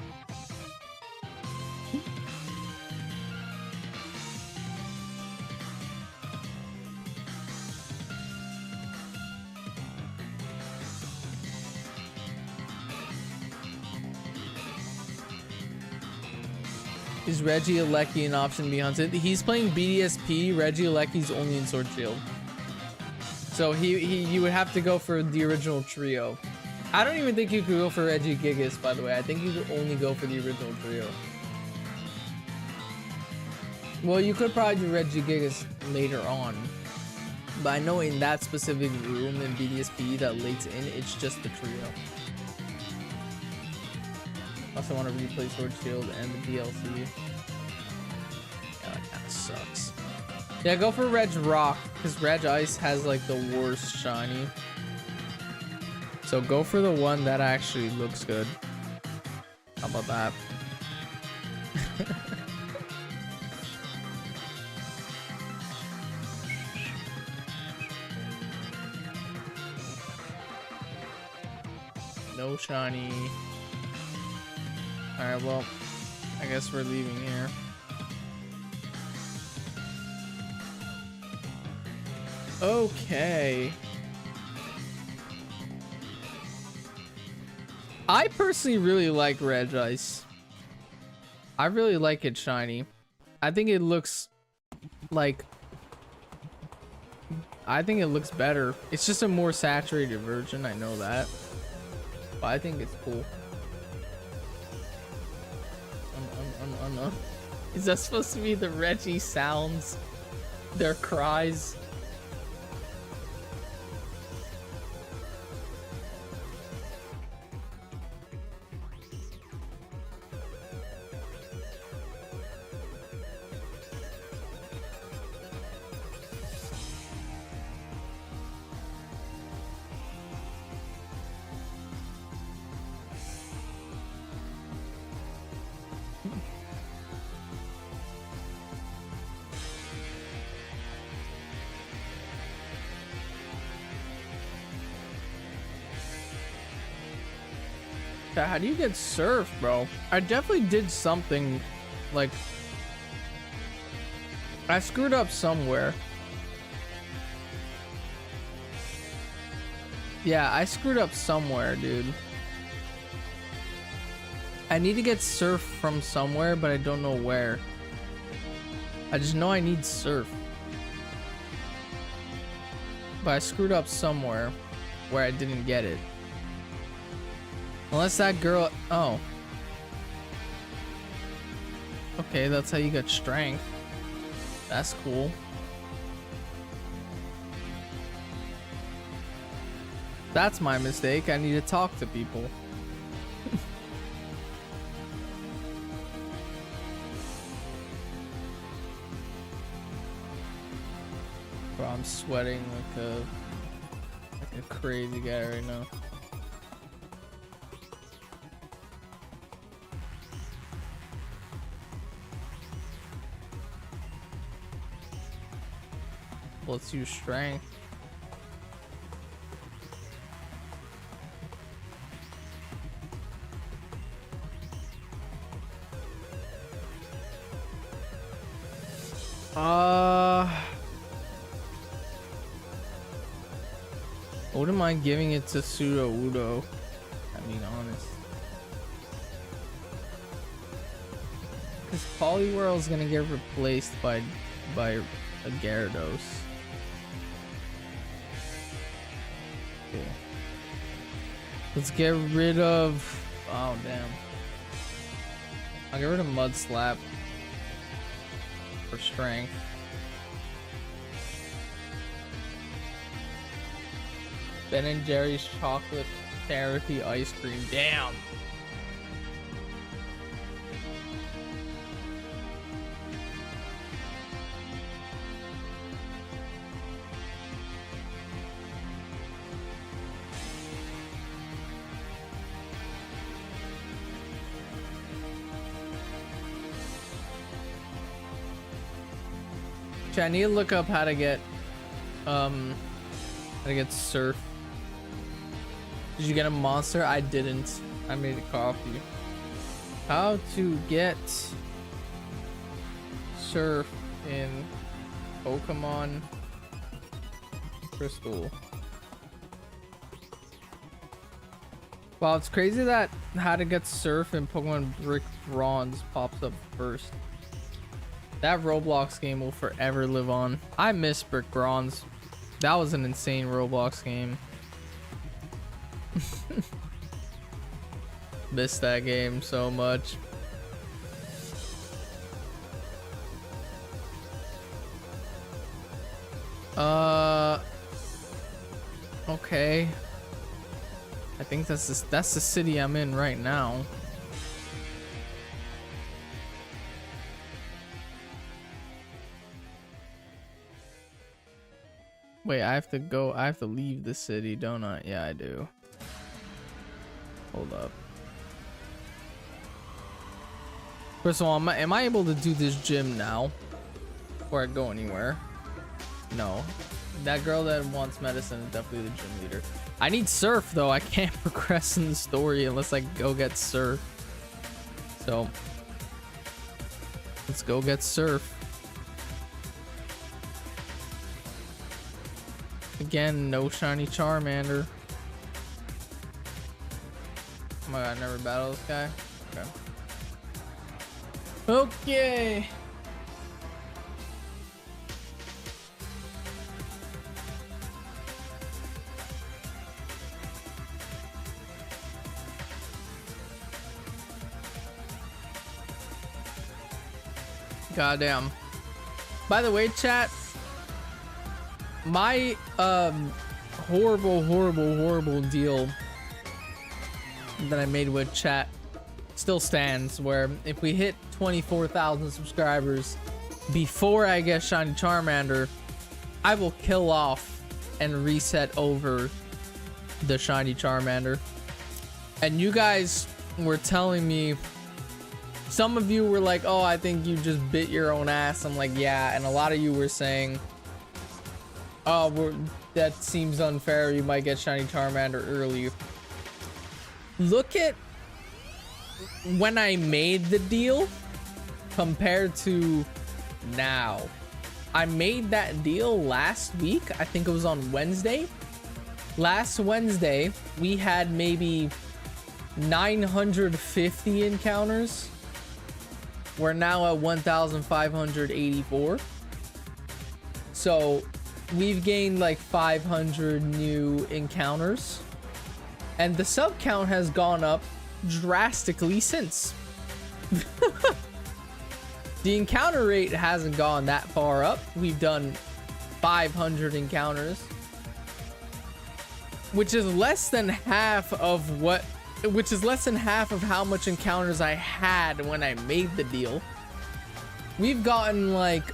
Speaker 1: Is Reggie Alecki an option to be hunted? He's playing BDSP. Reggie Alecki's only in Sword Shield. So you would have to go for the original trio. I don't even think you could go for Regigigas, by the way. I think you could only go for the original trio. Well, you could probably do Regigigas later on. But I know in that specific room in BDSP that Late's in, it's just the trio. Also want to replay Sword Shield and the DLC. Yeah, that kind of sucks. Yeah, go for Reg Rock, because Reg Ice has like the worst shiny. So go for the one that actually looks good. How about that? No shiny. Alright, well, I guess we're leaving here. Okay. I personally really like Reg Ice. I really like it shiny. I think it looks like... I think it looks better. It's just a more saturated version, I know that. But I think it's cool. Is that supposed to be the Reggie sounds? Their cries? How do you get surf, bro? I definitely did something like I screwed up somewhere. Yeah, I screwed up somewhere, dude. I need to get surf from somewhere, but I don't know where. I just know I need surf. But I screwed up somewhere where I didn't get it. Unless that girl... Oh. Okay, that's how you get strength. That's cool. That's my mistake. I need to talk to people. Bro, I'm sweating like a crazy guy right now. Let's use strength. Wouldn't mind giving it to Pseudo Udo. I mean, honest. Because Poliwhirl's gonna get replaced by a Gyarados. Cool. Let's get rid of... Oh, damn. I'll get rid of Mud Slap for strength. Ben & Jerry's chocolate therapy ice cream. Damn. I need to look up how to get surf. Did you get a monster? I didn't. I made a coffee. How to get surf in Pokemon Crystal. Wow, it's crazy that how to get surf in Pokemon Brick Bronze pops up first. That Roblox game will forever live on. I miss Brick Bronze. That was an insane Roblox game. Miss that game so much. Okay. I think that's the city I'm in right now. Wait, I have to leave the city, don't I? Yeah, I do. Hold up. First of all, am I able to do this gym now before I go anywhere? No. That girl that wants medicine is definitely the gym leader. I need surf though. I can't progress in the story unless I go get surf. So let's go get surf. Again, no shiny Charmander. Oh my god, I never battled this guy. Okay. Goddamn. By the way, chat, my horrible deal that I made with chat still stands, where if we hit 24,000 subscribers before I get shiny Charmander, I will kill off and reset over the shiny Charmander. And you guys were telling me, some of you were like, oh, I think you just bit your own ass. I'm like, yeah. And a lot of you were saying, oh, that seems unfair, you might get shiny Charmander early. Look at when I made the deal compared to now. I made that deal last week. I think it was on Wednesday. Last Wednesday, we had maybe 950 encounters. We're now at 1,584. So we've gained like 500 new encounters. And the sub count has gone up drastically since. The encounter rate hasn't gone that far up. We've done 500 encounters, which is less than half of how much encounters I had when I made the deal. We've gotten like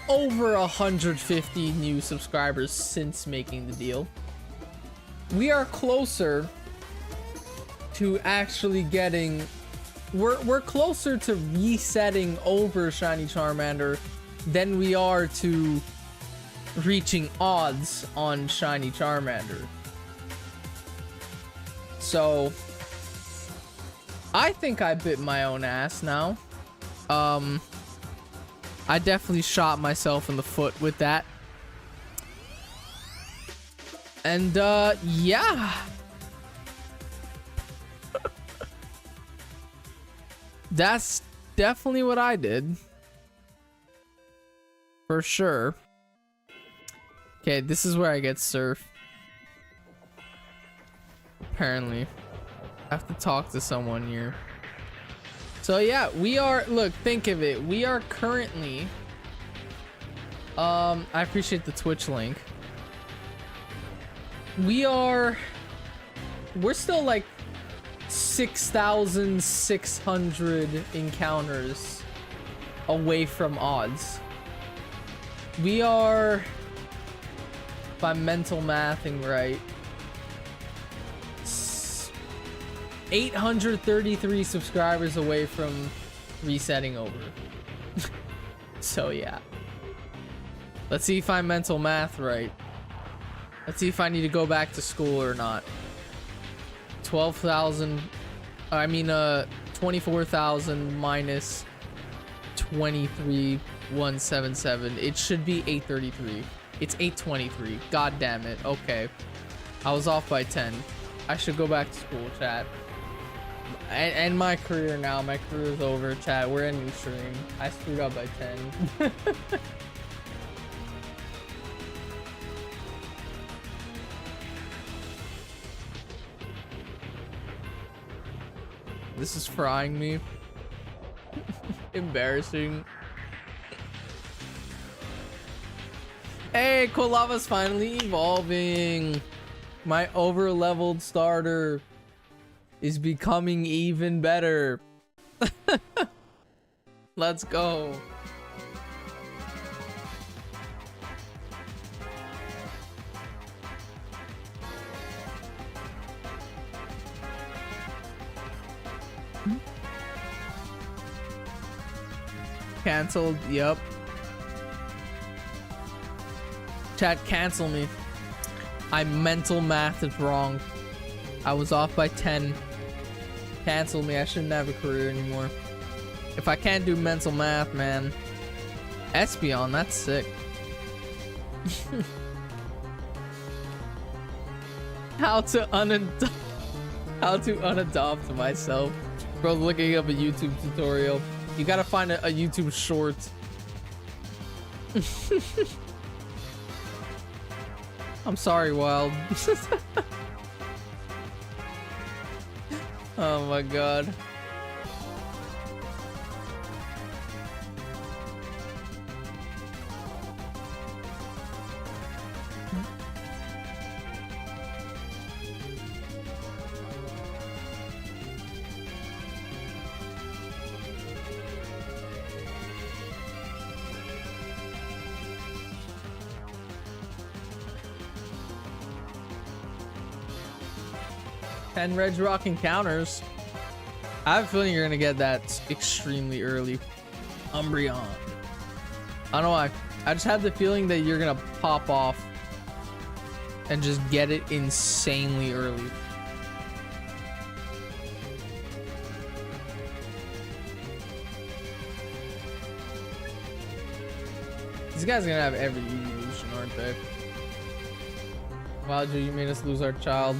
Speaker 1: over 150 new subscribers since making the deal. We are closer to actually getting, we're closer to resetting over Shiny Charmander than we are to reaching odds on Shiny Charmander. So I think I bit my own ass now. I definitely shot myself in the foot with that. And yeah. That's definitely what I did. For sure. Okay, this is where I get surf. Apparently. I have to talk to someone here. So yeah, we are, look, think of it. We are currently, I appreciate the Twitch link. We're still like 6,600 encounters away from odds. We are, if I'm mental mathing right, 833 subscribers away from resetting over. So yeah, let's see if I'm mental math right. Let's see if I need to go back to school or not. 24,000 minus 23,177. It should be 833. It's 823. God damn it. Okay, I was off by 10. I should go back to school, chat. And my career now. My career is over, chat. We're in new stream. I screwed up by 10. This is frying me. Embarrassing. Hey, Kolava's finally evolving. My over-leveled starter is becoming even better. Let's go. Cancelled, yep. Chat, cancel me. I mental math is wrong. I was off by 10. Cancel me. I shouldn't have a career anymore. If I can't do mental math, man. Espeon, that's sick. How to unadopt myself. Bro, looking up a YouTube tutorial. You gotta find a YouTube short. I'm sorry, Wild. Oh my god. And Red Rock encounters. I have a feeling you're gonna get that extremely early. Umbreon. I don't know why. I just have the feeling that you're gonna pop off and just get it insanely early. These guys are gonna have every evolution, aren't they? Wow, Drew, you made us lose our child.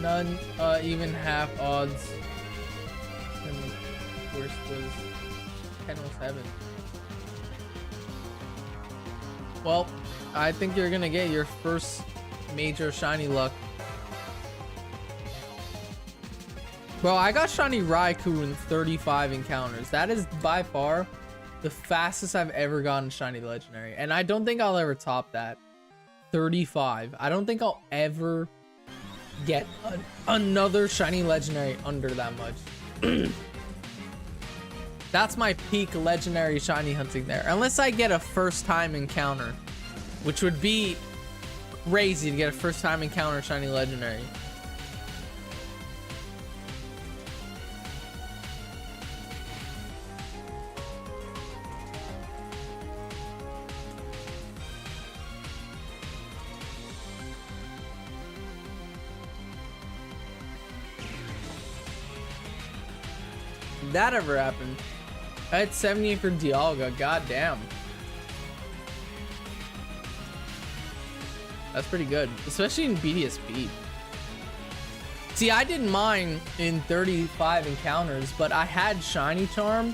Speaker 1: None, even half odds. And worst was 1007. Well, I think you're gonna get your first major shiny luck. Bro, I got shiny Raikou in 35 encounters. That is by far the fastest I've ever gotten shiny legendary. And I don't think I'll ever top that. 35. I don't think I'll ever get another shiny legendary under that much. That's my peak legendary shiny hunting there. Unless I get a first time encounter, which would be crazy to get a first time encounter shiny legendary. That ever happened? I had 78 for Dialga. God damn. That's pretty good, especially in BDSP. See, I didn't mind in 35 encounters, but I had Shiny Charm.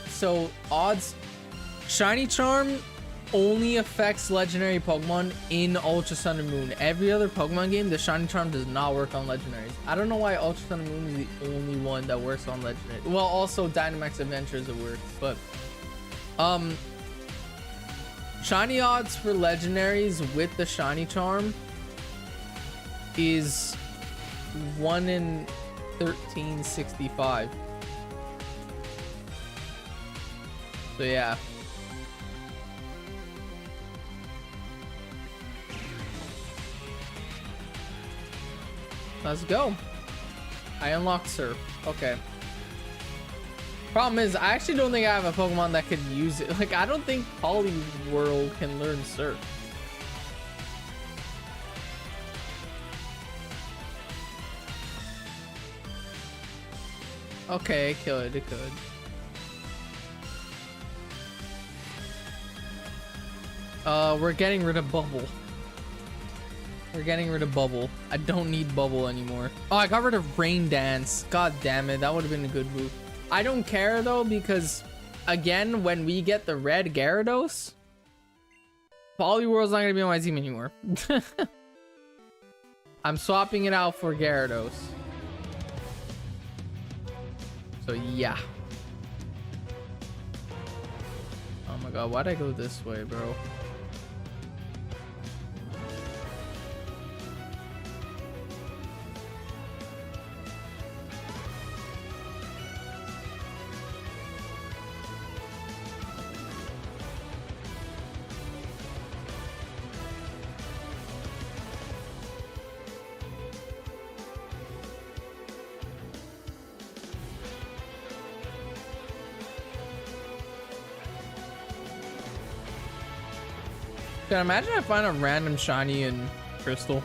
Speaker 1: So odds, Shiny Charm only affects legendary Pokemon in Ultra Sun and Moon. Every other Pokemon game, the Shiny Charm does not work on legendaries. I don't know why Ultra Sun and Moon is the only one that works on legendary. Well, also Dynamax Adventures it works, but shiny odds for legendaries with the Shiny Charm is 1 in 1365. So yeah. Let's go. I unlocked Surf. Okay. Problem is, I actually don't think I have a Pokemon that could use it. Like, I don't think Poliwhirl can learn Surf. Okay, it could. It could. We're getting rid of Bubble. We're getting rid of Bubble. I don't need Bubble anymore. Oh, I got rid of Rain Dance. God damn it. That would have been a good move. I don't care though, because again, when we get the red Gyarados, Poliwhirl's not gonna be on my team anymore. I'm swapping it out for Gyarados. So yeah. Oh my god, why'd I go this way, bro? Can I imagine I find a random shiny in Crystal?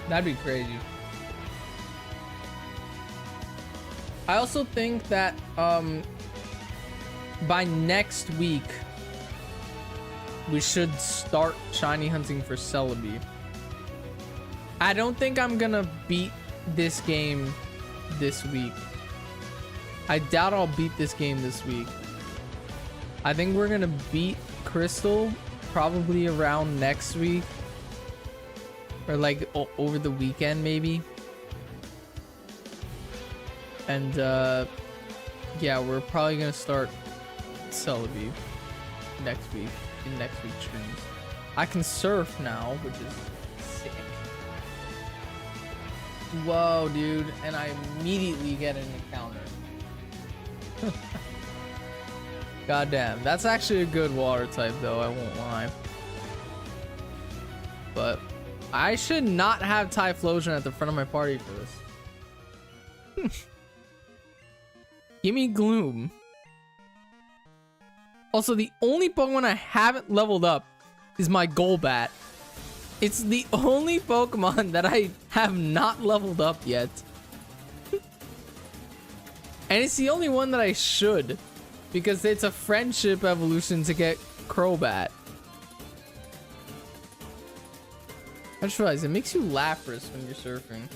Speaker 1: That'd be crazy. I also think that by next week we should start shiny hunting for Celebi. I don't think I'm gonna beat this game this week. I doubt I'll beat this game this week. I think we're gonna beat Crystal probably around next week, or like over the weekend maybe. And yeah, we're probably gonna start Celebi next week, in next week's streams. I can surf now, which is sick. Whoa, dude, and I immediately get an encounter. God damn, that's actually a good water type though, I won't lie. But I should not have Typhlosion at the front of my party for this. Give me Gloom. Also, the only Pokemon I haven't leveled up is my Golbat. It's the only Pokemon that I have not leveled up yet. And it's the only one that I should, because it's a friendship evolution to get Crobat. I just realized it makes you lapras when you're surfing.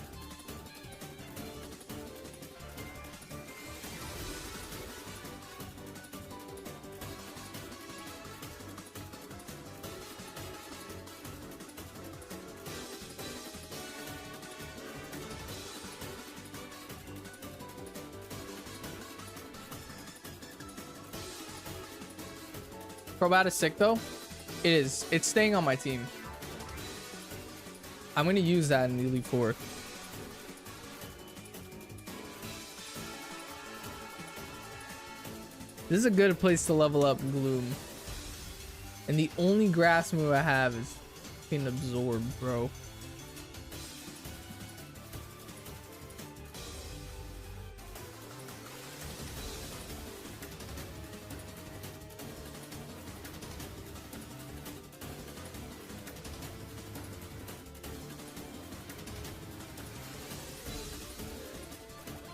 Speaker 1: Probat is sick though. It is. It's staying on my team. I'm gonna use that in the Elite Four. This is a good place to level up Gloom. And the only grass move I have is fucking Absorb, bro.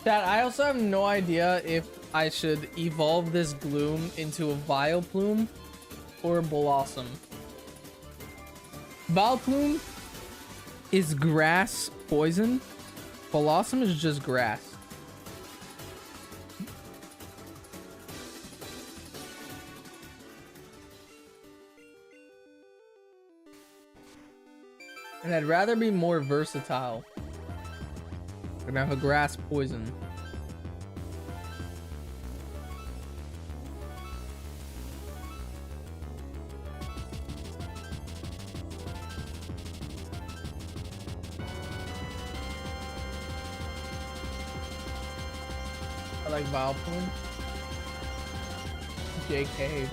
Speaker 1: Chat, I also have no idea if I should evolve this Gloom into a Vileplume or a Blossom. Vileplume is grass poison. Blossom is just grass. And I'd rather be more versatile. We're gonna have a grass poison. I like Vileplume. JK.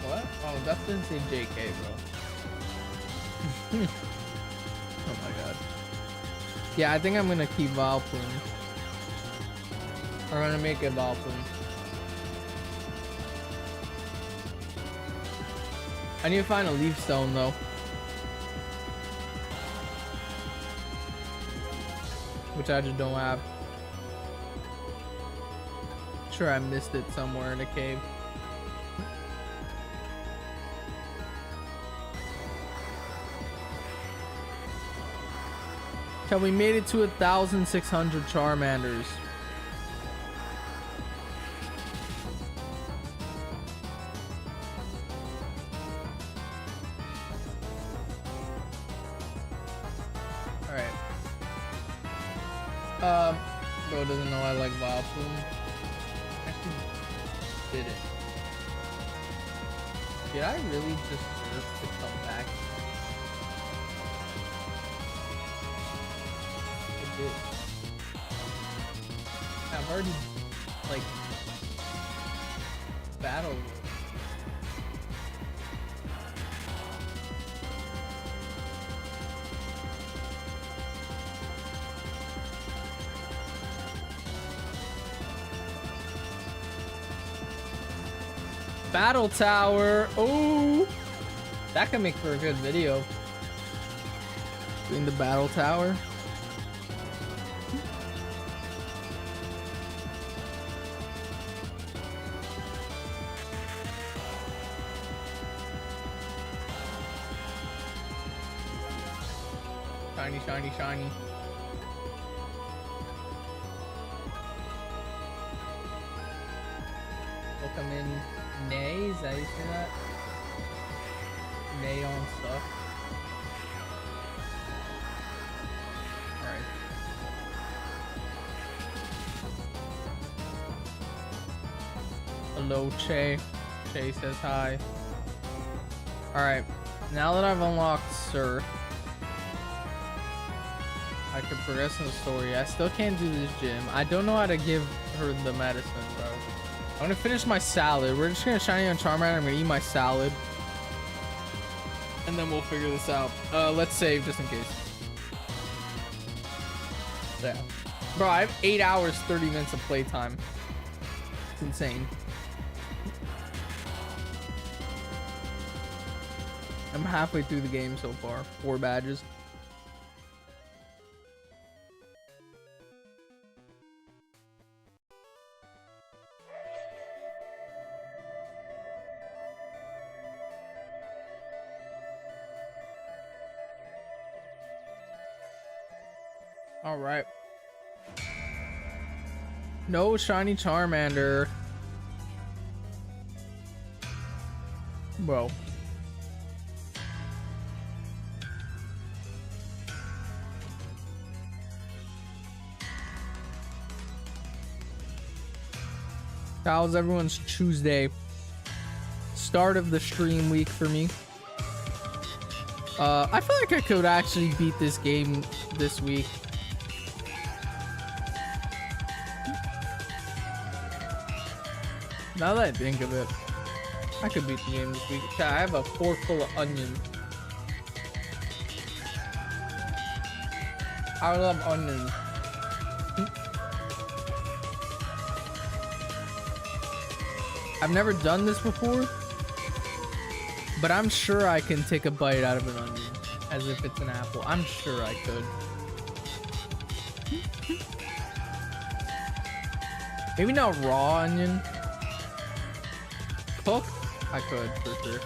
Speaker 1: What? Oh, that didn't say JK, bro. Oh my god. Yeah, I think I'm gonna keep Vileplume. Or I'm gonna make it Vileplume. I need to find a Leaf Stone though. Which I just don't have. Sure, I missed it somewhere in a cave. So we made it to 1,600 Charmanders. All right. Bro doesn't know I like Vileplume. Actually, did it? Did I really just surf to come back? I've already like battled. Battle Tower. Oh, that can make for a good video. Doing the Battle Tower. Shiny, shiny, shiny. Welcome in, Nay. Is that how you say that? Nay on stuff. Alright. Hello, Che. Che says hi. Alright. Now that I've unlocked Surf, I could progress in the story. I still can't do this gym. I don't know how to give her the medicine, bro. I'm gonna finish my salad. We're just gonna shiny on Charmander. I'm gonna eat my salad. And then we'll figure this out. Let's save just in case. Yeah. Bro, I have 8 hours, 30 minutes of playtime. It's insane. I'm halfway through the game so far. 4 badges. All right. No shiny Charmander. Bro. How's everyone's Tuesday? Start of the stream week for me. I feel like I could actually beat this game this week. Now that I think of it, I could beat the game this week. I have a fork full of onions. I love onions. I've never done this before, but I'm sure I can take a bite out of an onion as if it's an apple. I'm sure I could. Maybe not raw onion. Cooked? I could, for sure.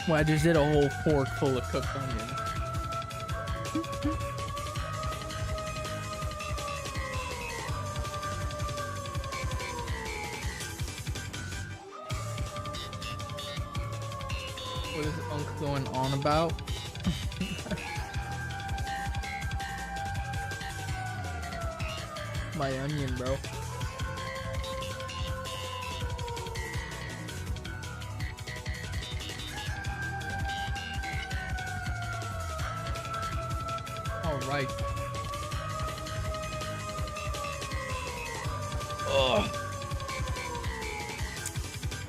Speaker 1: Well, I just did a whole fork full of cooked onion. What is Unc going on about? My onion, bro. All right. Ugh.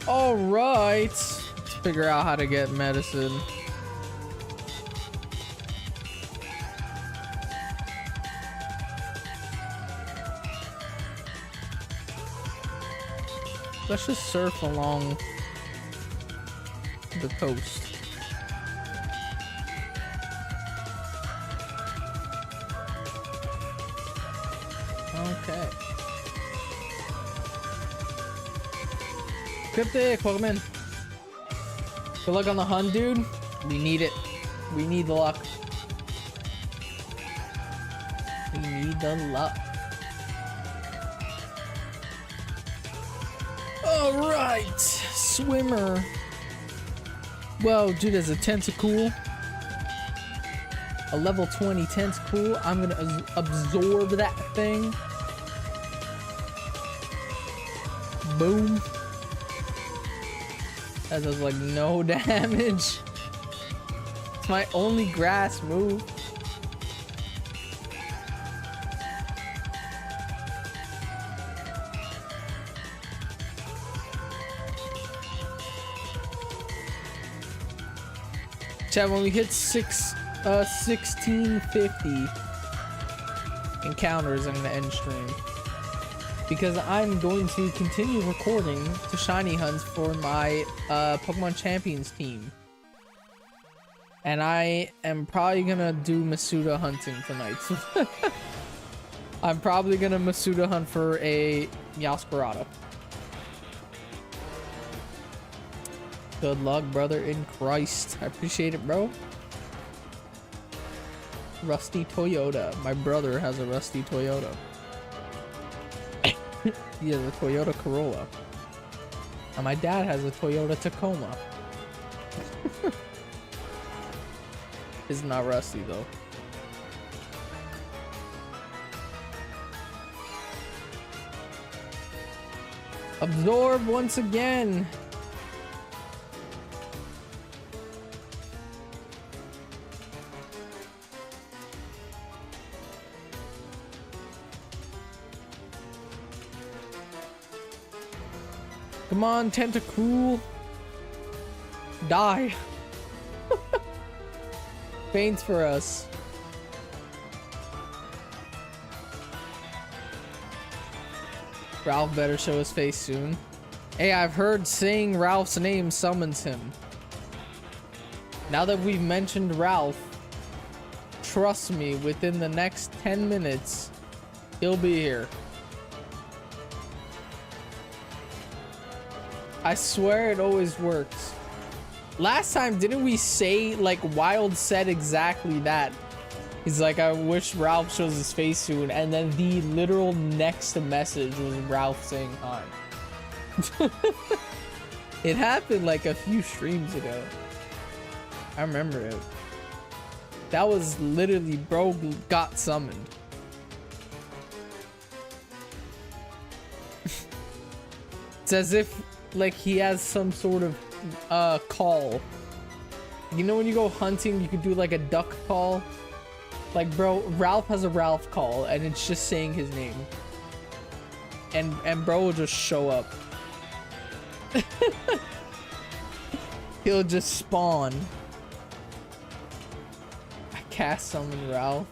Speaker 1: All right. Let's figure out how to get medicine. Let's just surf along the coast. Okay. Cryptic, welcome in. Good luck on the hunt, dude. We need it. We need the luck. We need the luck. All right, swimmer. Well, dude, as a tentacool, a level 20 tentacool, I'm gonna absorb that thing. Boom. That does like no damage. It's my only grass move. Chat, when we hit 1650 encounters, I'm gonna end stream. Because I'm going to continue recording to shiny hunts for my Pokemon Champions team. And I am probably gonna do Masuda hunting tonight. I'm probably gonna Masuda hunt for a Meowscarada. Good luck, brother in Christ. I appreciate it, bro. Rusty Toyota. My brother has a rusty Toyota. He has a Toyota Corolla. And my dad has a Toyota Tacoma. It's not rusty though. Absorb once again. Come on, Tentacool. Die. Faints for us. Ralph better show his face soon. Hey, I've heard saying Ralph's name summons him. Now that we've mentioned Ralph, trust me, within the next 10 minutes, he'll be here. I swear it always works. last time, didn't we say, like, Wild said exactly that? He's like, I wish Ralph shows his face soon. And then the literal next message was Ralph saying hi. It happened like a few streams ago. I remember it. That was literally bro got summoned. It's as if like he has some sort of call. You know when you go hunting, you could do like a duck call? Like, bro, Ralph has a Ralph call, and it's just saying his name. And bro will just show up. He'll just spawn. I cast summon Ralph.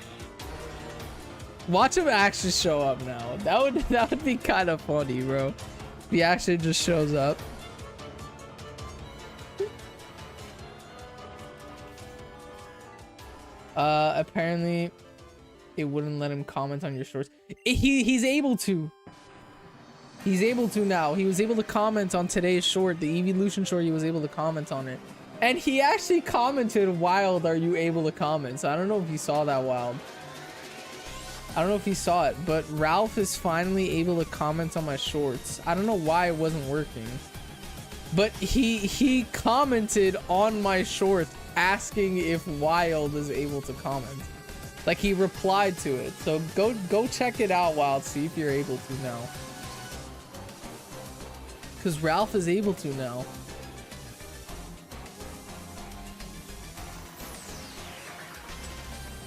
Speaker 1: Watch him actually show up now. That would be kind of funny, bro. If he actually just shows up. Apparently it wouldn't let him comment on your shorts. He's able to. He's able to now. He was able to comment on today's short, the Evolution short. He was able to comment on it. And he actually commented, Wild, are you able to comment? So I don't know if you saw that, Wild. I don't know if he saw it, but Ralph is finally able to comment on my shorts. I don't know why it wasn't working. But he commented on my short asking if Wild is able to comment. Like, he replied to it. So go check it out, Wild. See if you're able to now. Because Ralph is able to now.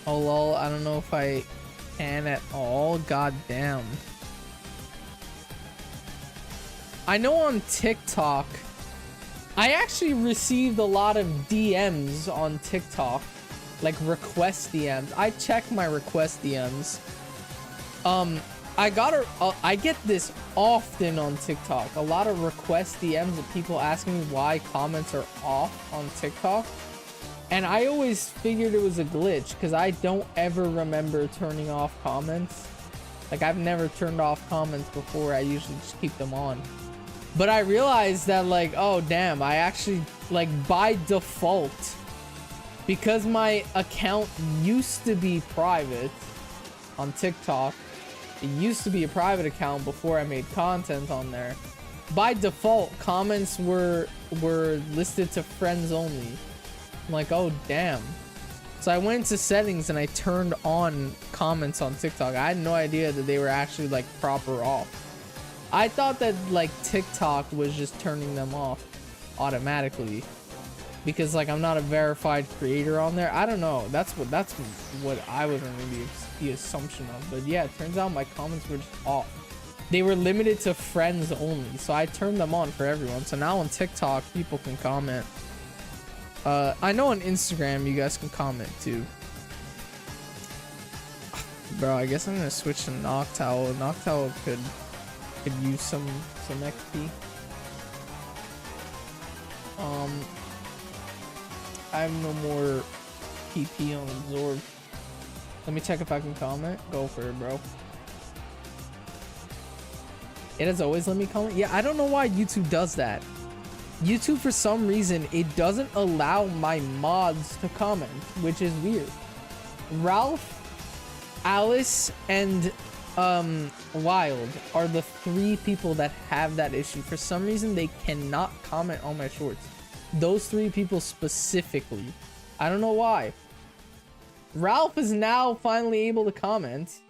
Speaker 1: Oh lol, I don't know if I can at all. God damn. I know on TikTok, I actually received a lot of DMs on TikTok, like request DMs. I check my request DMs. I get this often on TikTok. A lot of request DMs of people asking me why comments are off on TikTok. And I always figured it was a glitch because I don't ever remember turning off comments. Like, I've never turned off comments before. I usually just keep them on. But I realized that, like, oh damn, I actually, like, by default, because my account used to be private on TikTok, it used to be a private account before I made content on there. By default, comments were listed to friends only. I'm like, oh damn. So I went to settings and I turned on comments on TikTok. I had no idea that they were actually like proper off. I thought that like TikTok was just turning them off automatically because like I'm not a verified creator on there. I don't know. That's what I was under the assumption of. But yeah, it turns out my comments were just off. They were limited to friends only. So I turned them on for everyone. So now on TikTok, people can comment. I know on Instagram you guys can comment too. Bro, I guess I'm gonna switch to Noctowl. Noctowl could use some XP. I have no more PP on Absorb. Let me check if I can comment. Go for it, bro. It has always let me comment. Yeah, I don't know why YouTube does that. YouTube, for some reason, it doesn't allow my mods to comment, which is weird. Ralph, Alice, and Wild are the 3 people that have that issue. For some reason, they cannot comment on my shorts. Those 3 people specifically. I don't know why. Ralph is now finally able to comment.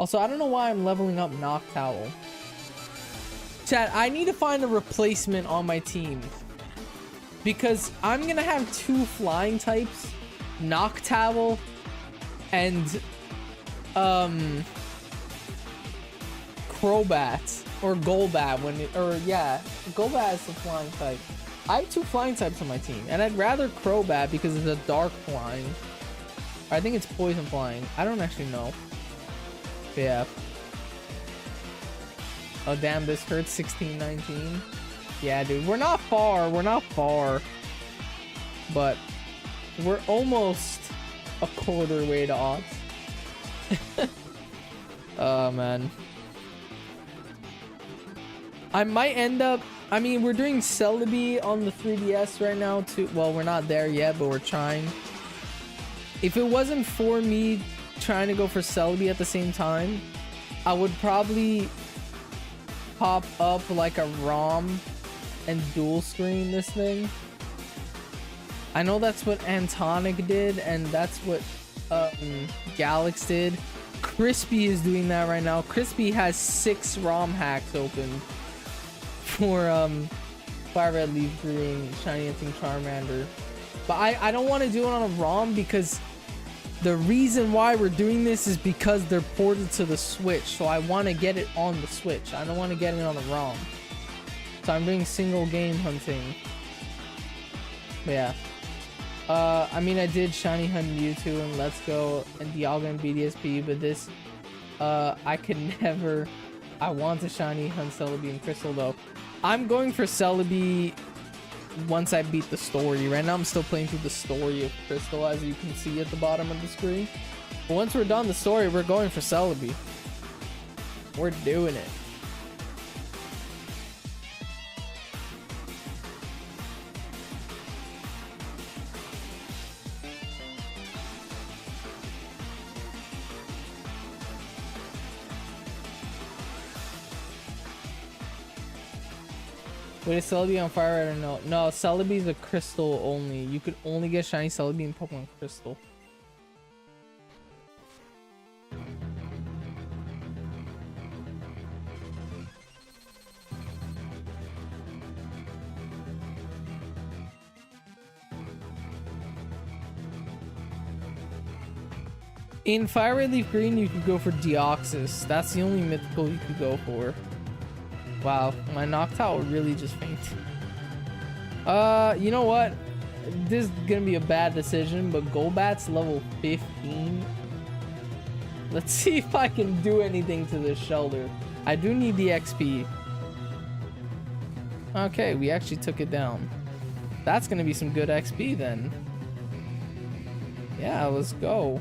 Speaker 1: Also, I don't know why I'm leveling up Noctowl. Chat, I need to find a replacement on my team because I'm gonna have 2 flying types, Noctowl and Crobat or Golbat Golbat is the flying type. I have 2 flying types on my team and I'd rather Crobat because it's a dark flying. I think it's poison flying. I don't actually know. But yeah. Oh damn, this hurts. 16-19. Yeah, dude, we're not far. We're not far, but we're almost a quarter way to odds. Oh man, I might end up I mean, we're doing Celebi on the 3DS right now too. Well, we're not there yet, but we're trying. If it wasn't for me trying to go for Celebi at the same time, I would probably pop up like a ROM and dual screen this thing. I know that's what Antonic did, and that's what Galax did. Crispy is doing that right now. Crispy has 6 ROM hacks open for Fire Red Leaf Green, Shiny Hunting Charmander. But I don't want to do it on a ROM because the reason why we're doing this is because they're ported to the Switch. So I want to get it on the Switch. I don't want to get it on a ROM. So I'm doing single game hunting. But yeah. I mean, I did Shiny Hunt Mewtwo and Let's Go and Dialga and BDSP, but this, I could never. I want to Shiny Hunt Celebi and Crystal though. I'm going for Celebi once I beat the story. Right now I'm still playing through the story of Crystal, as you can see at the bottom of the screen. But once we're done the story, we're going for Celebi. We're doing it. Wait, is Celebi on Fire Red or no? No, Celebi is a crystal only. You could only get shiny Celebi in Pokemon Crystal. In Fire Red Leaf Green, you could go for Deoxys. That's the only mythical you could go for. Wow, my Noctowl really just fainted. You know what? This is gonna be a bad decision, but Golbat's level 15. Let's see if I can do anything to this Shelter. I do need the XP. Okay, we actually took it down. That's gonna be some good XP then. Yeah, let's go.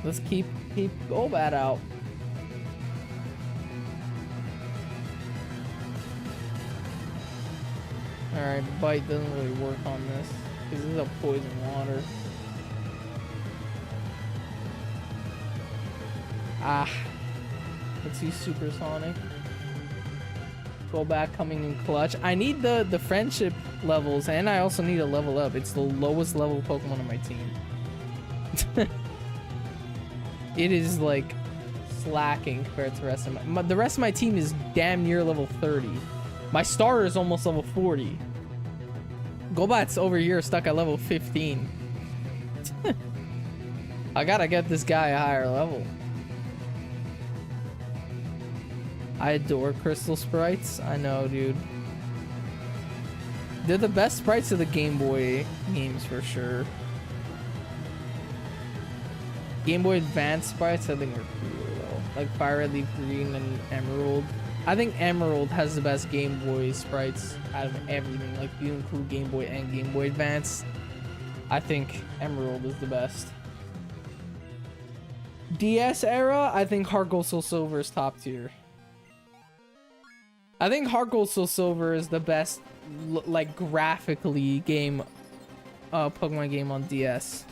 Speaker 1: Let's keep Golbat out. Alright, Bite doesn't really work on this because this is a poison water. Ah, let's use Supersonic. Golbat coming in clutch. I need the friendship levels, and I also need a level up. It's the lowest level Pokemon on my team. It is like slacking compared to the rest of the rest of my team is damn near level 30. My starter is almost level 40. Golbat's over here stuck at level 15. I gotta get this guy a higher level. I adore crystal sprites. I know, dude. They're the best sprites of the Game Boy games for sure. Game Boy Advance sprites, I think are cooler though. Like Fire Red Leaf Green and Emerald. I think Emerald has the best Game Boy sprites out of everything. Like, you include Game Boy and Game Boy Advance, I think Emerald is the best. DS era, I think Heart Gold Soul Silver is top tier. I think Heart Gold Soul Silver is the best, like, graphically game, Pokemon game on DS.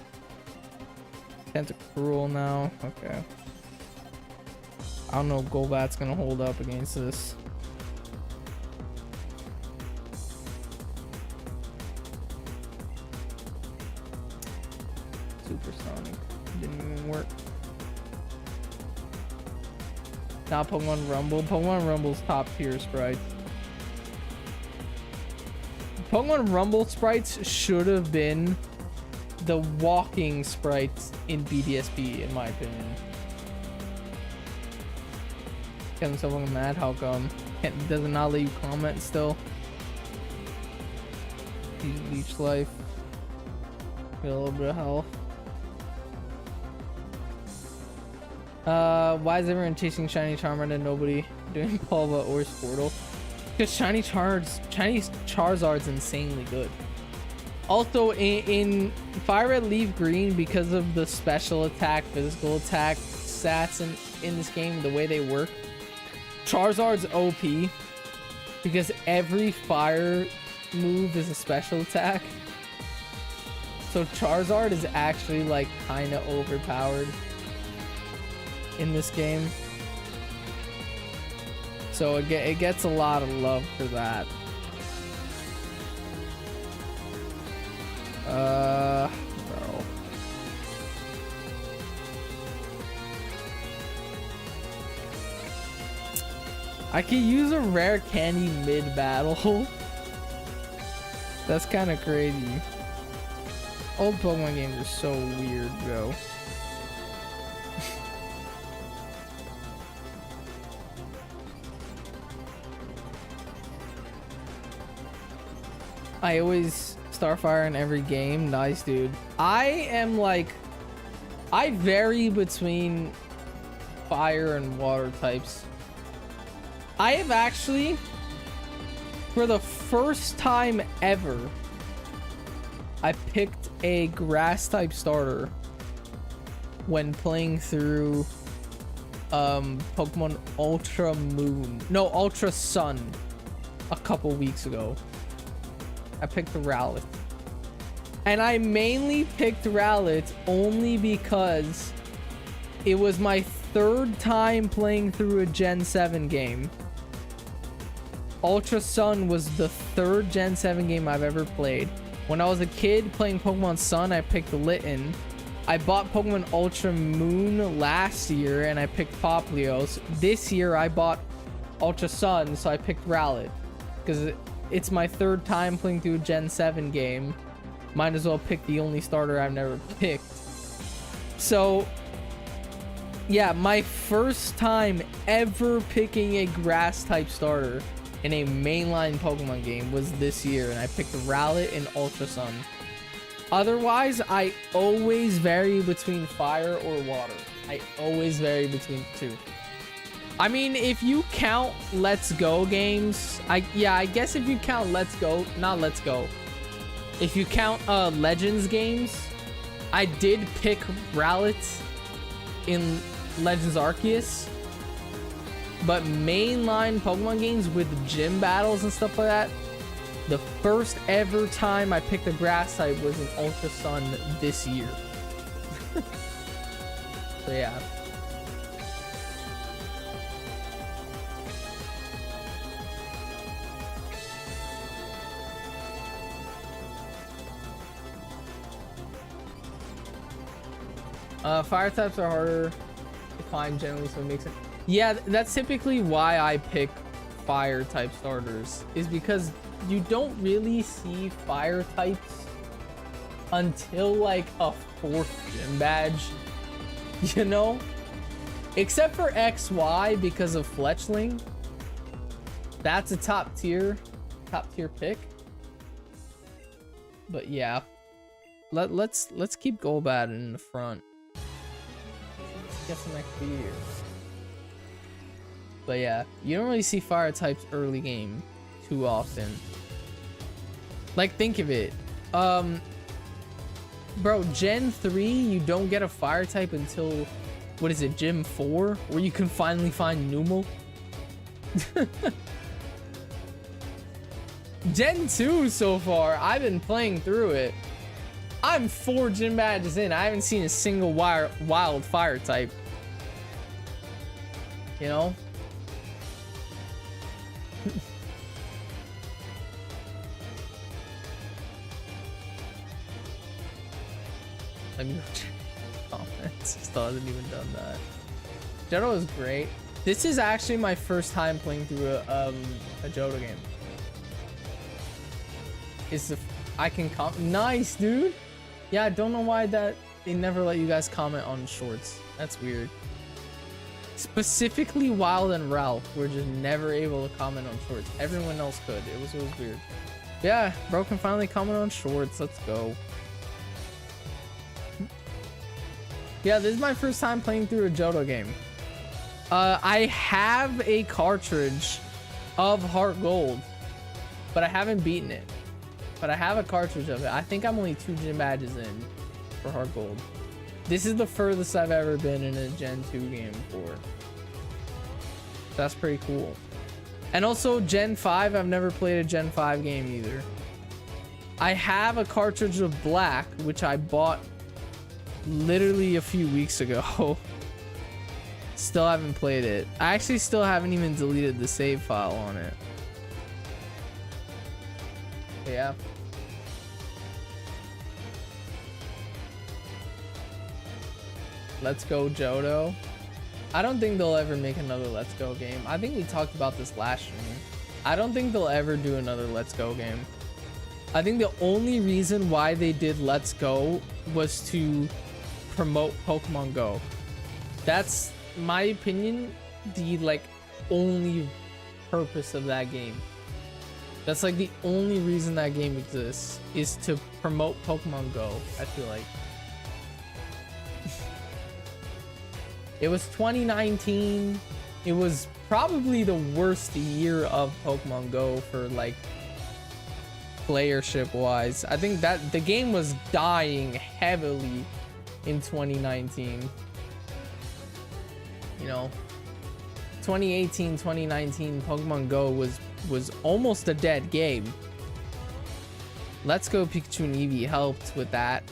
Speaker 1: Tentacruel now, okay. I don't know if Golbat's gonna hold up against this. Supersonic didn't even work. Now Pokemon Rumble. Pokemon Rumble's top tier sprites. Pokemon Rumble sprites should have been the walking sprites in BDSP, in my opinion. Getting so fucking mad. How come? Does it not let you comment still? Use Leech Life. Get a little bit of health. Why is everyone chasing Shiny Charmander and nobody doing Palva or Squirtle? Because Shiny Charizard's insanely good. Also, in Fire Red Leaf Green, because of the special attack, physical attack stats in this game, the way they work, Charizard's OP. because every fire move is a special attack. So Charizard is actually like kind of overpowered in this game. So it gets a lot of love for that. Bro. I could use a rare candy mid-battle. That's kind of crazy. Old Pokemon games are so weird, bro. I always Starfire in every game. Nice, dude. I am like, I vary between fire and water types. I have actually, for the first time ever, I picked a grass type starter when playing through Pokemon Ultra Moon, no, Ultra Sun a couple weeks ago. I picked the Rowlet. And I mainly picked Rowlet only because it was my third time playing through a Gen 7 game. Ultra Sun was the third Gen 7 game I've ever played. When I was a kid playing Pokemon Sun, I picked Litten. I bought Pokemon Ultra Moon last year and I picked Poplios. This year I bought Ultra Sun, so I picked Rowlet. Because it's my third time playing through a Gen 7 game. Might as well pick the only starter I've never picked. So, yeah, my first time ever picking a grass type starter in a mainline Pokemon game was this year, and I picked Rowlet and Ultra Sun. Otherwise, I always vary between fire or water. I always vary between the two. I mean, if you count Let's Go games, I guess if you count Let's Go, not Let's Go. If you count Legends games, I did pick Rowlet in Legends Arceus. But mainline Pokemon games with gym battles and stuff like that, the first ever time I picked a grass type was in Ultra Sun this year. So yeah. Fire types are harder to find generally, so it makes it. Yeah, that's typically why I pick fire type starters, is because you don't really see fire types until like a 4th gym badge, you know? Except for XY because of Fletchling. That's a top tier pick. But yeah, let's keep Golbat in the front. Get some XP here. But yeah, you don't really see fire types early game too often. Like, think of it. Bro, Gen 3, you don't get a fire type until, what is it, Gym 4? Where you can finally find Numel. Gen 2 so far, I've been playing through it. I'm 4 gym badges in. I haven't seen a single wild fire type. You know? Let me go check comments. Still hasn't even done that. Johto is great. This is actually my first time playing through a Johto game. I can nice, dude. Yeah, I don't know why that they never let you guys comment on shorts. That's weird. Specifically Wild and Ralph were just never able to comment on shorts. Everyone else could. It was weird. Yeah, bro can finally comment on shorts. Let's go. Yeah, this is my first time playing through a Johto game. I have a cartridge of Heart Gold, but I haven't beaten it. But I have a cartridge of it. I think I'm only 2 gym badges in for Heart Gold. This is the furthest I've ever been in a Gen 2 game before. That's pretty cool. And also Gen 5, I've never played a Gen 5 game either. I have a cartridge of Black, which I bought literally a few weeks ago. Still haven't played it. I actually still haven't even deleted the save file on it. Yeah. Let's Go Johto. I don't think they'll ever make another Let's Go game. I think we talked about this last stream. I don't think they'll ever do another Let's Go game. I think the only reason why they did Let's Go was to promote Pokemon Go. That's my opinion, the like only purpose of that game. That's like the only reason that game exists, is to promote Pokemon Go, I feel like. It was 2019. It was probably the worst year of Pokemon Go for like playership wise. I think that the game was dying heavily in 2019. You know, 2018, 2019, Pokemon Go was almost a dead game. Let's Go Pikachu and Eevee helped with that.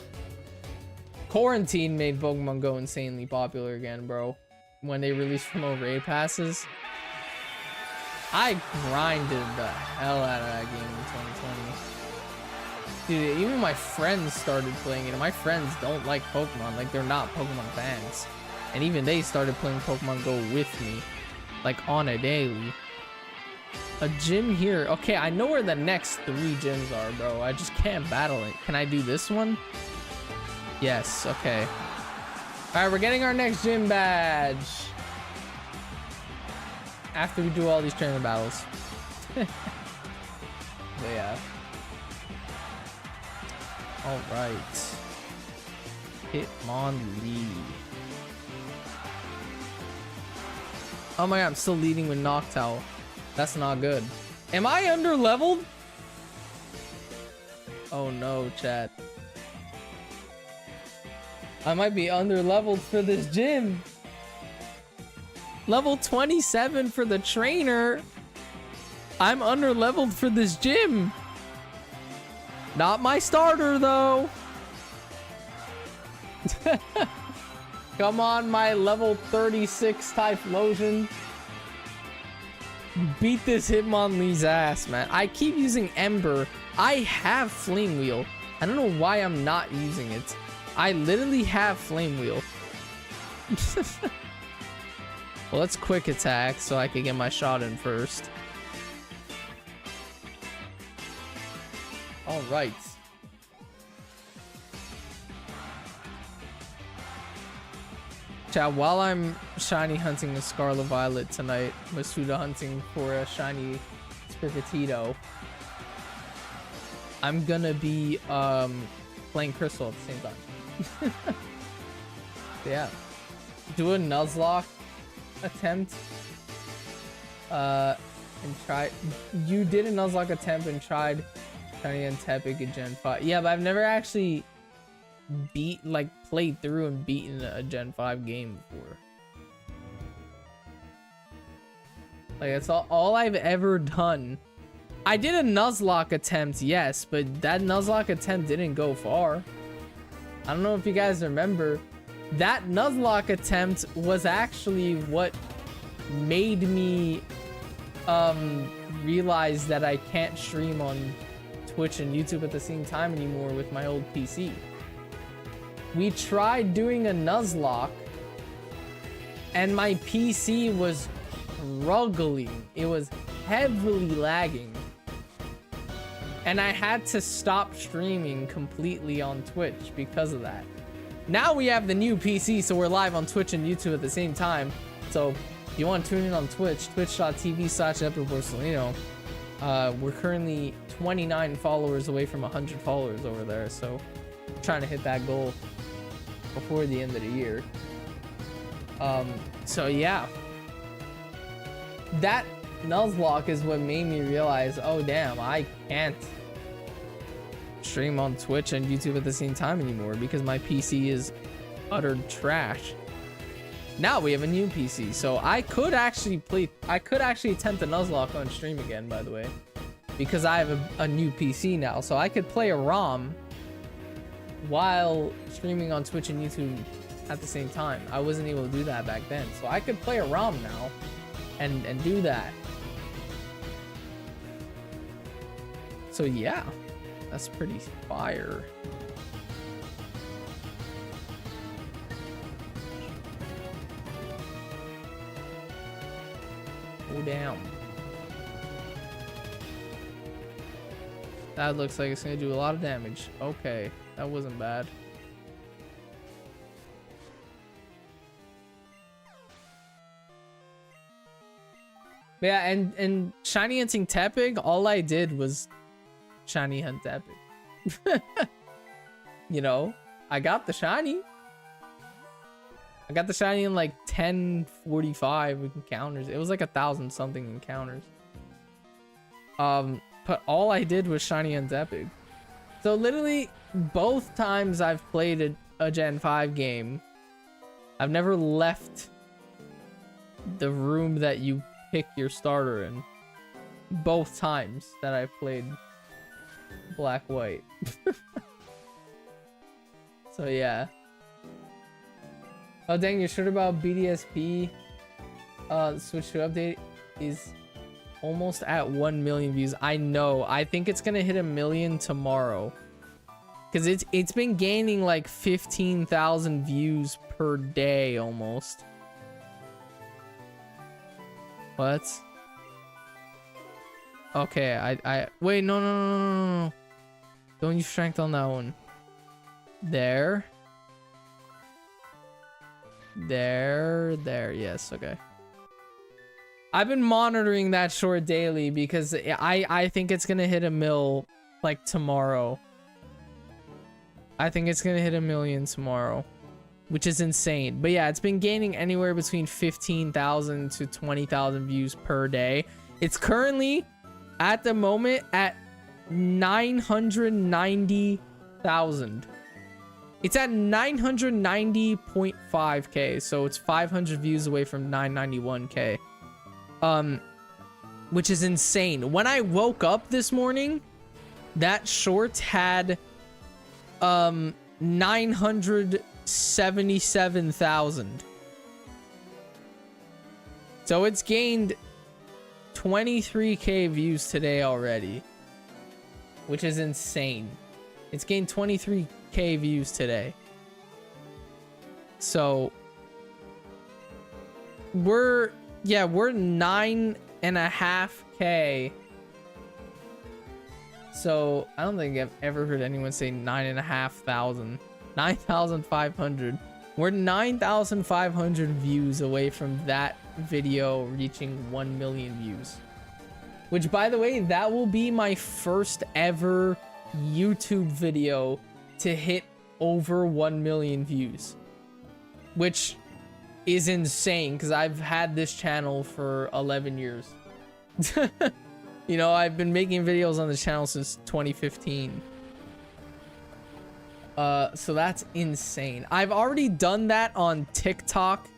Speaker 1: Quarantine made Pokemon Go insanely popular again, bro. When they released remote raid passes, I grinded the hell out of that game in 2020. Dude, even my friends started playing it. And my friends don't like Pokemon. Like, they're not Pokemon fans. And even they started playing Pokemon Go with me. Like, on a daily. A gym here. Okay, I know where the next 3 gyms are, bro. I just can't battle it. Can I do this one? Yes, okay. Alright, we're getting our next gym badge. After we do all these trainer battles. But yeah. Alright. Hitmonlee. Oh my god, I'm still leading with Noctowl. That's not good. Am I under leveled? Oh no, chat. I might be under leveled for this gym. Level 27 for the trainer. I'm under leveled for this gym. Not my starter though. Come on, my level 36 Typhlosion. Beat this Hitmonlee's ass, man. I keep using Ember. I have Flame Wheel. I don't know why I'm not using it. I literally have Flame Wheel. Well, let's quick attack so I can get my shot in first. All right. Chat, while I'm shiny hunting a Scarlet Violet tonight, Masuda hunting for a shiny Sprigatito, I'm gonna be playing Crystal at the same time. Yeah. Do a Nuzlocke attempt. And try. You did a Nuzlocke attempt and tried shiny Entepig in Gen 5. Yeah, but I've never actually played through and beaten a Gen 5 game before. Like, that's all I've ever done. I did a Nuzlocke attempt, yes, but that Nuzlocke attempt didn't go far. I don't know if you guys remember. That Nuzlocke attempt was actually what made me realize that I can't stream on Twitch and YouTube at the same time anymore with my old PC. We tried doing a Nuzlocke and my PC was struggling. It was heavily lagging. And I had to stop streaming completely on Twitch because of that. Now we have the new PC, so we're live on Twitch and YouTube at the same time. So if you want to tune in on Twitch, twitch.tv/EpicBorsalino. We're currently 29 followers away from 100 followers over there. So we're trying to hit that goal before the end of the year. So yeah. That Nuzlocke is what made me realize, oh damn, I can't stream on Twitch and YouTube at the same time anymore because my PC is utter trash. Now we have a new PC, so I could actually attempt a Nuzlocke on stream again, by the way, because I have a new PC now, so I could play a ROM while streaming on Twitch and YouTube at the same time. I wasn't able to do that back then, so I could play a ROM now and do that. So yeah, that's pretty fire. Go down. That looks like it's gonna do a lot of damage. Okay, that wasn't bad. Yeah, and shiny hunting Tepig, all I did was shiny hunt Tepig. You know, I got the shiny. I got the shiny in like 1045 encounters. It was like 1,000 something encounters. But all I did was shiny hunt Tepig. So literally both times I've played a Gen 5 game, I've never left the room that you pick your starter in. Both times that I've played black white. So yeah. Oh dang, you're sure about BDSP? Switch to update is almost at 1 million views. I know. I think it's gonna hit 1 million tomorrow, because it's been gaining like 15,000 views per day almost. What? Okay, I wait, no. Don't use strength on that one. There. Yes, okay. I've been monitoring that short daily because I think it's gonna hit 1 mil like tomorrow. I think it's gonna hit 1 million tomorrow, which is insane. But yeah, it's been gaining anywhere between 15,000 to 20,000 views per day. It's currently at the moment at 990,000. It's at 990.5k, so it's 500 views away from 991k. Which is insane. When I woke up this morning, that short had 977,000. So it's gained 23k views today already, which is insane. It's gained 23k views today. So we're 9.5k. So I don't think I've ever heard anyone say 9,500. 9,500. We're 9,500 views away from that video reaching 1 million views. Which, by the way, that will be my first ever YouTube video to hit over 1 million views. Which is insane, because I've had this channel for 11 years. You know, I've been making videos on this channel since 2015. So that's insane. I've already done that on TikTok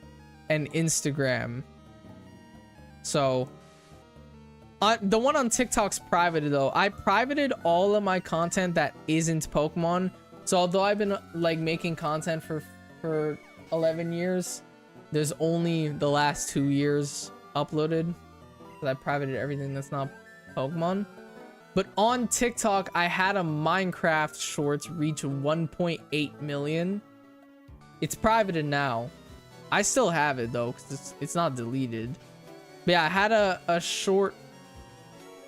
Speaker 1: and Instagram. So the one on TikTok's private though. I privated all of my content that isn't Pokemon. So although I've been like making content for 11 years, there's only the last 2 years uploaded, because I privated everything that's not Pokemon. But on TikTok, I had a Minecraft shorts reach 1.8 million. It's privated now. I still have it though, because it's not deleted. But yeah, I had a short,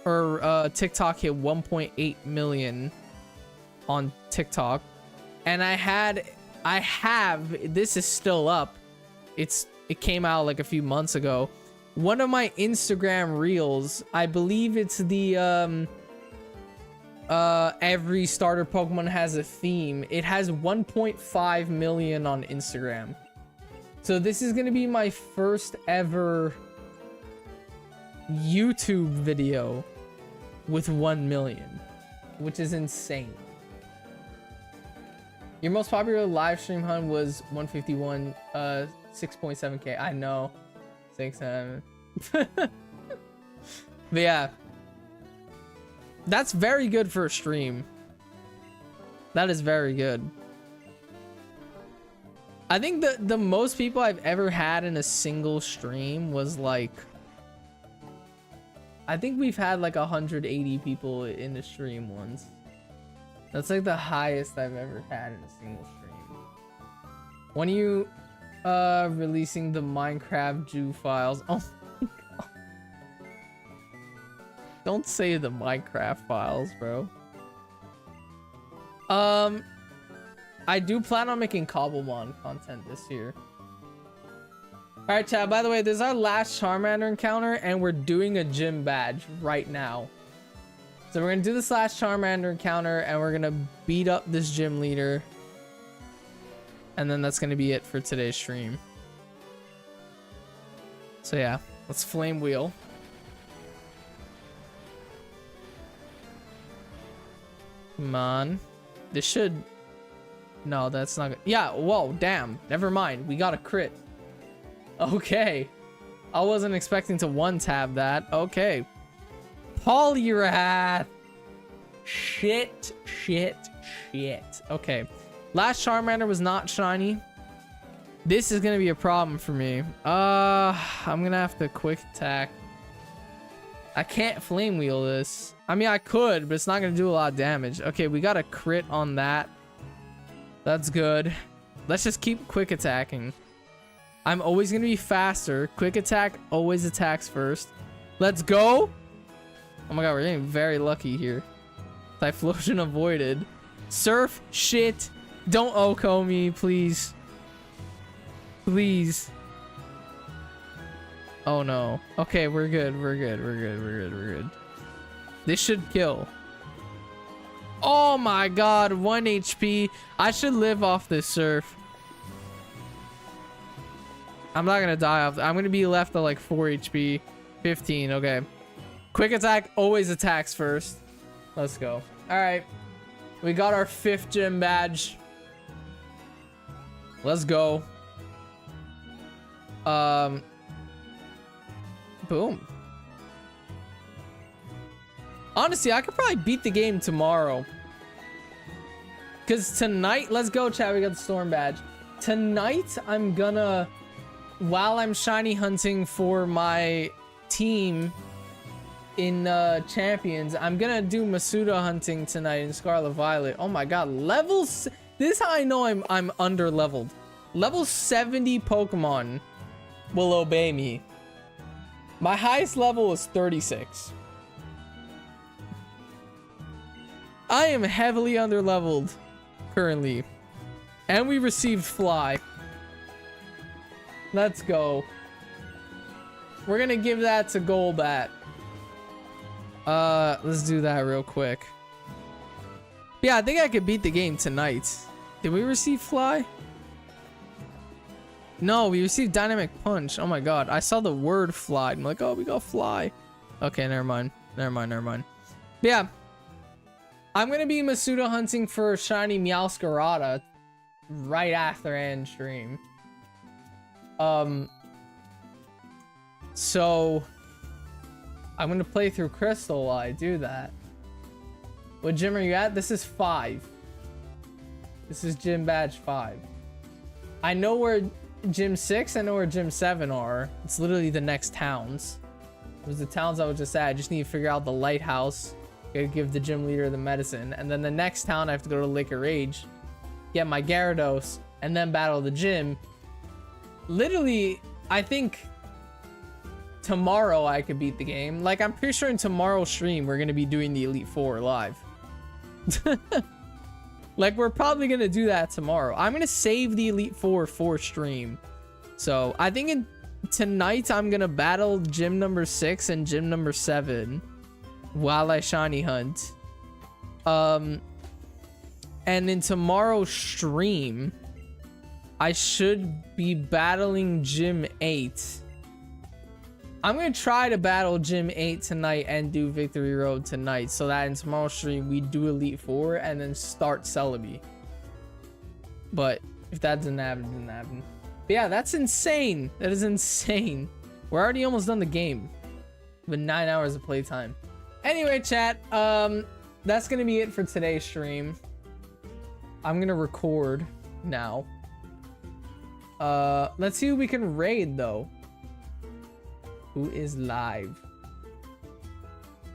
Speaker 1: or TikTok hit 1.8 million on TikTok, and I have, this is still up. It came out like a few months ago. One of my Instagram reels, I believe it's the every starter Pokemon has a theme. It has 1.5 million on Instagram. So this is gonna be my first ever YouTube video with 1 million, which is insane. Your most popular live stream hunt was 151 6.7k. I know. 6, 7. But yeah. That's very good for a stream. That is very good. I think the most people I've ever had in a single stream was like, I think we've had like 180 people in the stream once. That's like the highest I've ever had in a single stream. When are you releasing the Minecraft Jew files? Oh my god. Don't say the Minecraft files, bro. I do plan on making Cobblemon content this year. Alright, chat, by the way, this is our last Charmander encounter, and we're doing a gym badge right now. So we're gonna do this last Charmander encounter, and we're gonna beat up this gym leader. And then that's gonna be it for today's stream. So yeah, let's flame wheel. Come on. This should... No, that's not good. Yeah, whoa, damn. Never mind. We got a crit. Okay. I wasn't expecting to one-tab that. Okay. Poliwrath. Shit, shit, shit. Okay. Last Charmander was not shiny. This is gonna be a problem for me. I'm gonna have to quick attack. I can't flame wheel this. I mean, I could, but it's not gonna do a lot of damage. Okay, we got a crit on that. That's good. Let's just keep quick attacking. I'm always gonna be faster. Quick attack always attacks first. Let's go. Oh my god, we're getting very lucky here. Typhlosion avoided. Surf shit. Don't Oko me, please. Please. Oh no. Okay, we're good. We're good. We're good. We're good. We're good. This should kill. Oh my god, 1 HP. I should live off this surf. I'm not gonna die off. I'm gonna be left at like 4 HP. 15, okay. Quick attack always attacks first. Let's go. Alright. We got our 5th gym badge. Let's go. Boom. Honestly, I could probably beat the game tomorrow. Because tonight, let's go, chat. We got the Storm badge. Tonight, I'm gonna, while I'm shiny hunting for my team in Champions, I'm gonna do Masuda hunting tonight in Scarlet Violet. Oh my god, levels. This is how I know I'm under leveled. Level 70 Pokemon will obey me. My highest level is 36. I am heavily under leveled currently. And we received Fly. Let's go. We're gonna give that to Golbat. Let's do that real quick. Yeah, I think I could beat the game tonight. Did we receive Fly? No, we received Dynamic Punch. Oh my god, I saw the word Fly. I'm like, oh, we got Fly. Okay, never mind. Never mind, never mind. But yeah. I'm gonna be Masuda hunting for shiny Meowscarada right after end stream. So I'm gonna play through Crystal while I do that. What gym are you at? This is 5. This is gym badge 5. I know where gym 6, I know where gym 7 are. It's literally the next towns. It was the towns I was just at. I just need to figure out the lighthouse. Gotta give the gym leader the medicine. And then the next town I have to go to Lake of Rage, get my Gyarados, and then battle the gym. Literally, I think tomorrow I could beat the game. Like, I'm pretty sure in tomorrow's stream we're gonna be doing the Elite Four live. Like, we're probably gonna do that tomorrow. I'm gonna save the Elite Four for stream. So I think tonight I'm gonna battle gym number 6 and gym number 7 while I shiny hunt. And in tomorrow's stream I should be battling gym 8. I'm gonna try to battle gym 8 tonight and do Victory Road tonight, so that in tomorrow's stream we do Elite Four and then start Celebi. But if that doesn't happen, it doesn't happen. But yeah, that's insane. That is insane. We're already almost done the game with 9 hours of playtime. Anyway, chat, that's gonna be it for today's stream. I'm gonna record now. Let's see who we can raid though. Who is live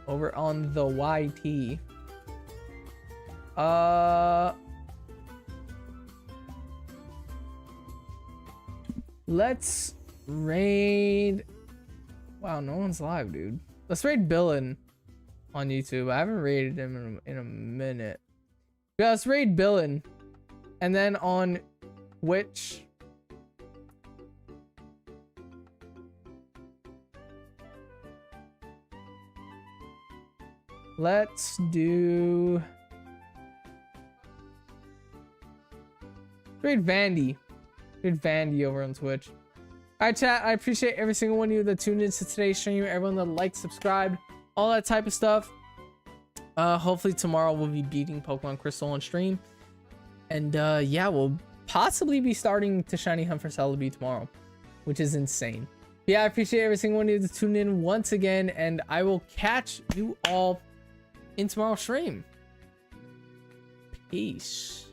Speaker 1: over on the YT? Let's raid. Wow, no one's live, dude. Let's raid Billin on YouTube. I haven't raided him in a minute. Yeah, let's raid Billin. And then on Twitch, let's do raid Vandy. Raid Vandy over on Twitch. All right, chat. I appreciate every single one of you that tuned into today's stream. Everyone that liked, subscribed, all that type of stuff. Hopefully tomorrow we'll be beating Pokemon Crystal on stream. And yeah, we'll possibly be starting to shiny hunt for Celebi tomorrow, which is insane. But yeah, I appreciate every single one of you that tuned in once again, and I will catch you all in tomorrow's stream. Peace.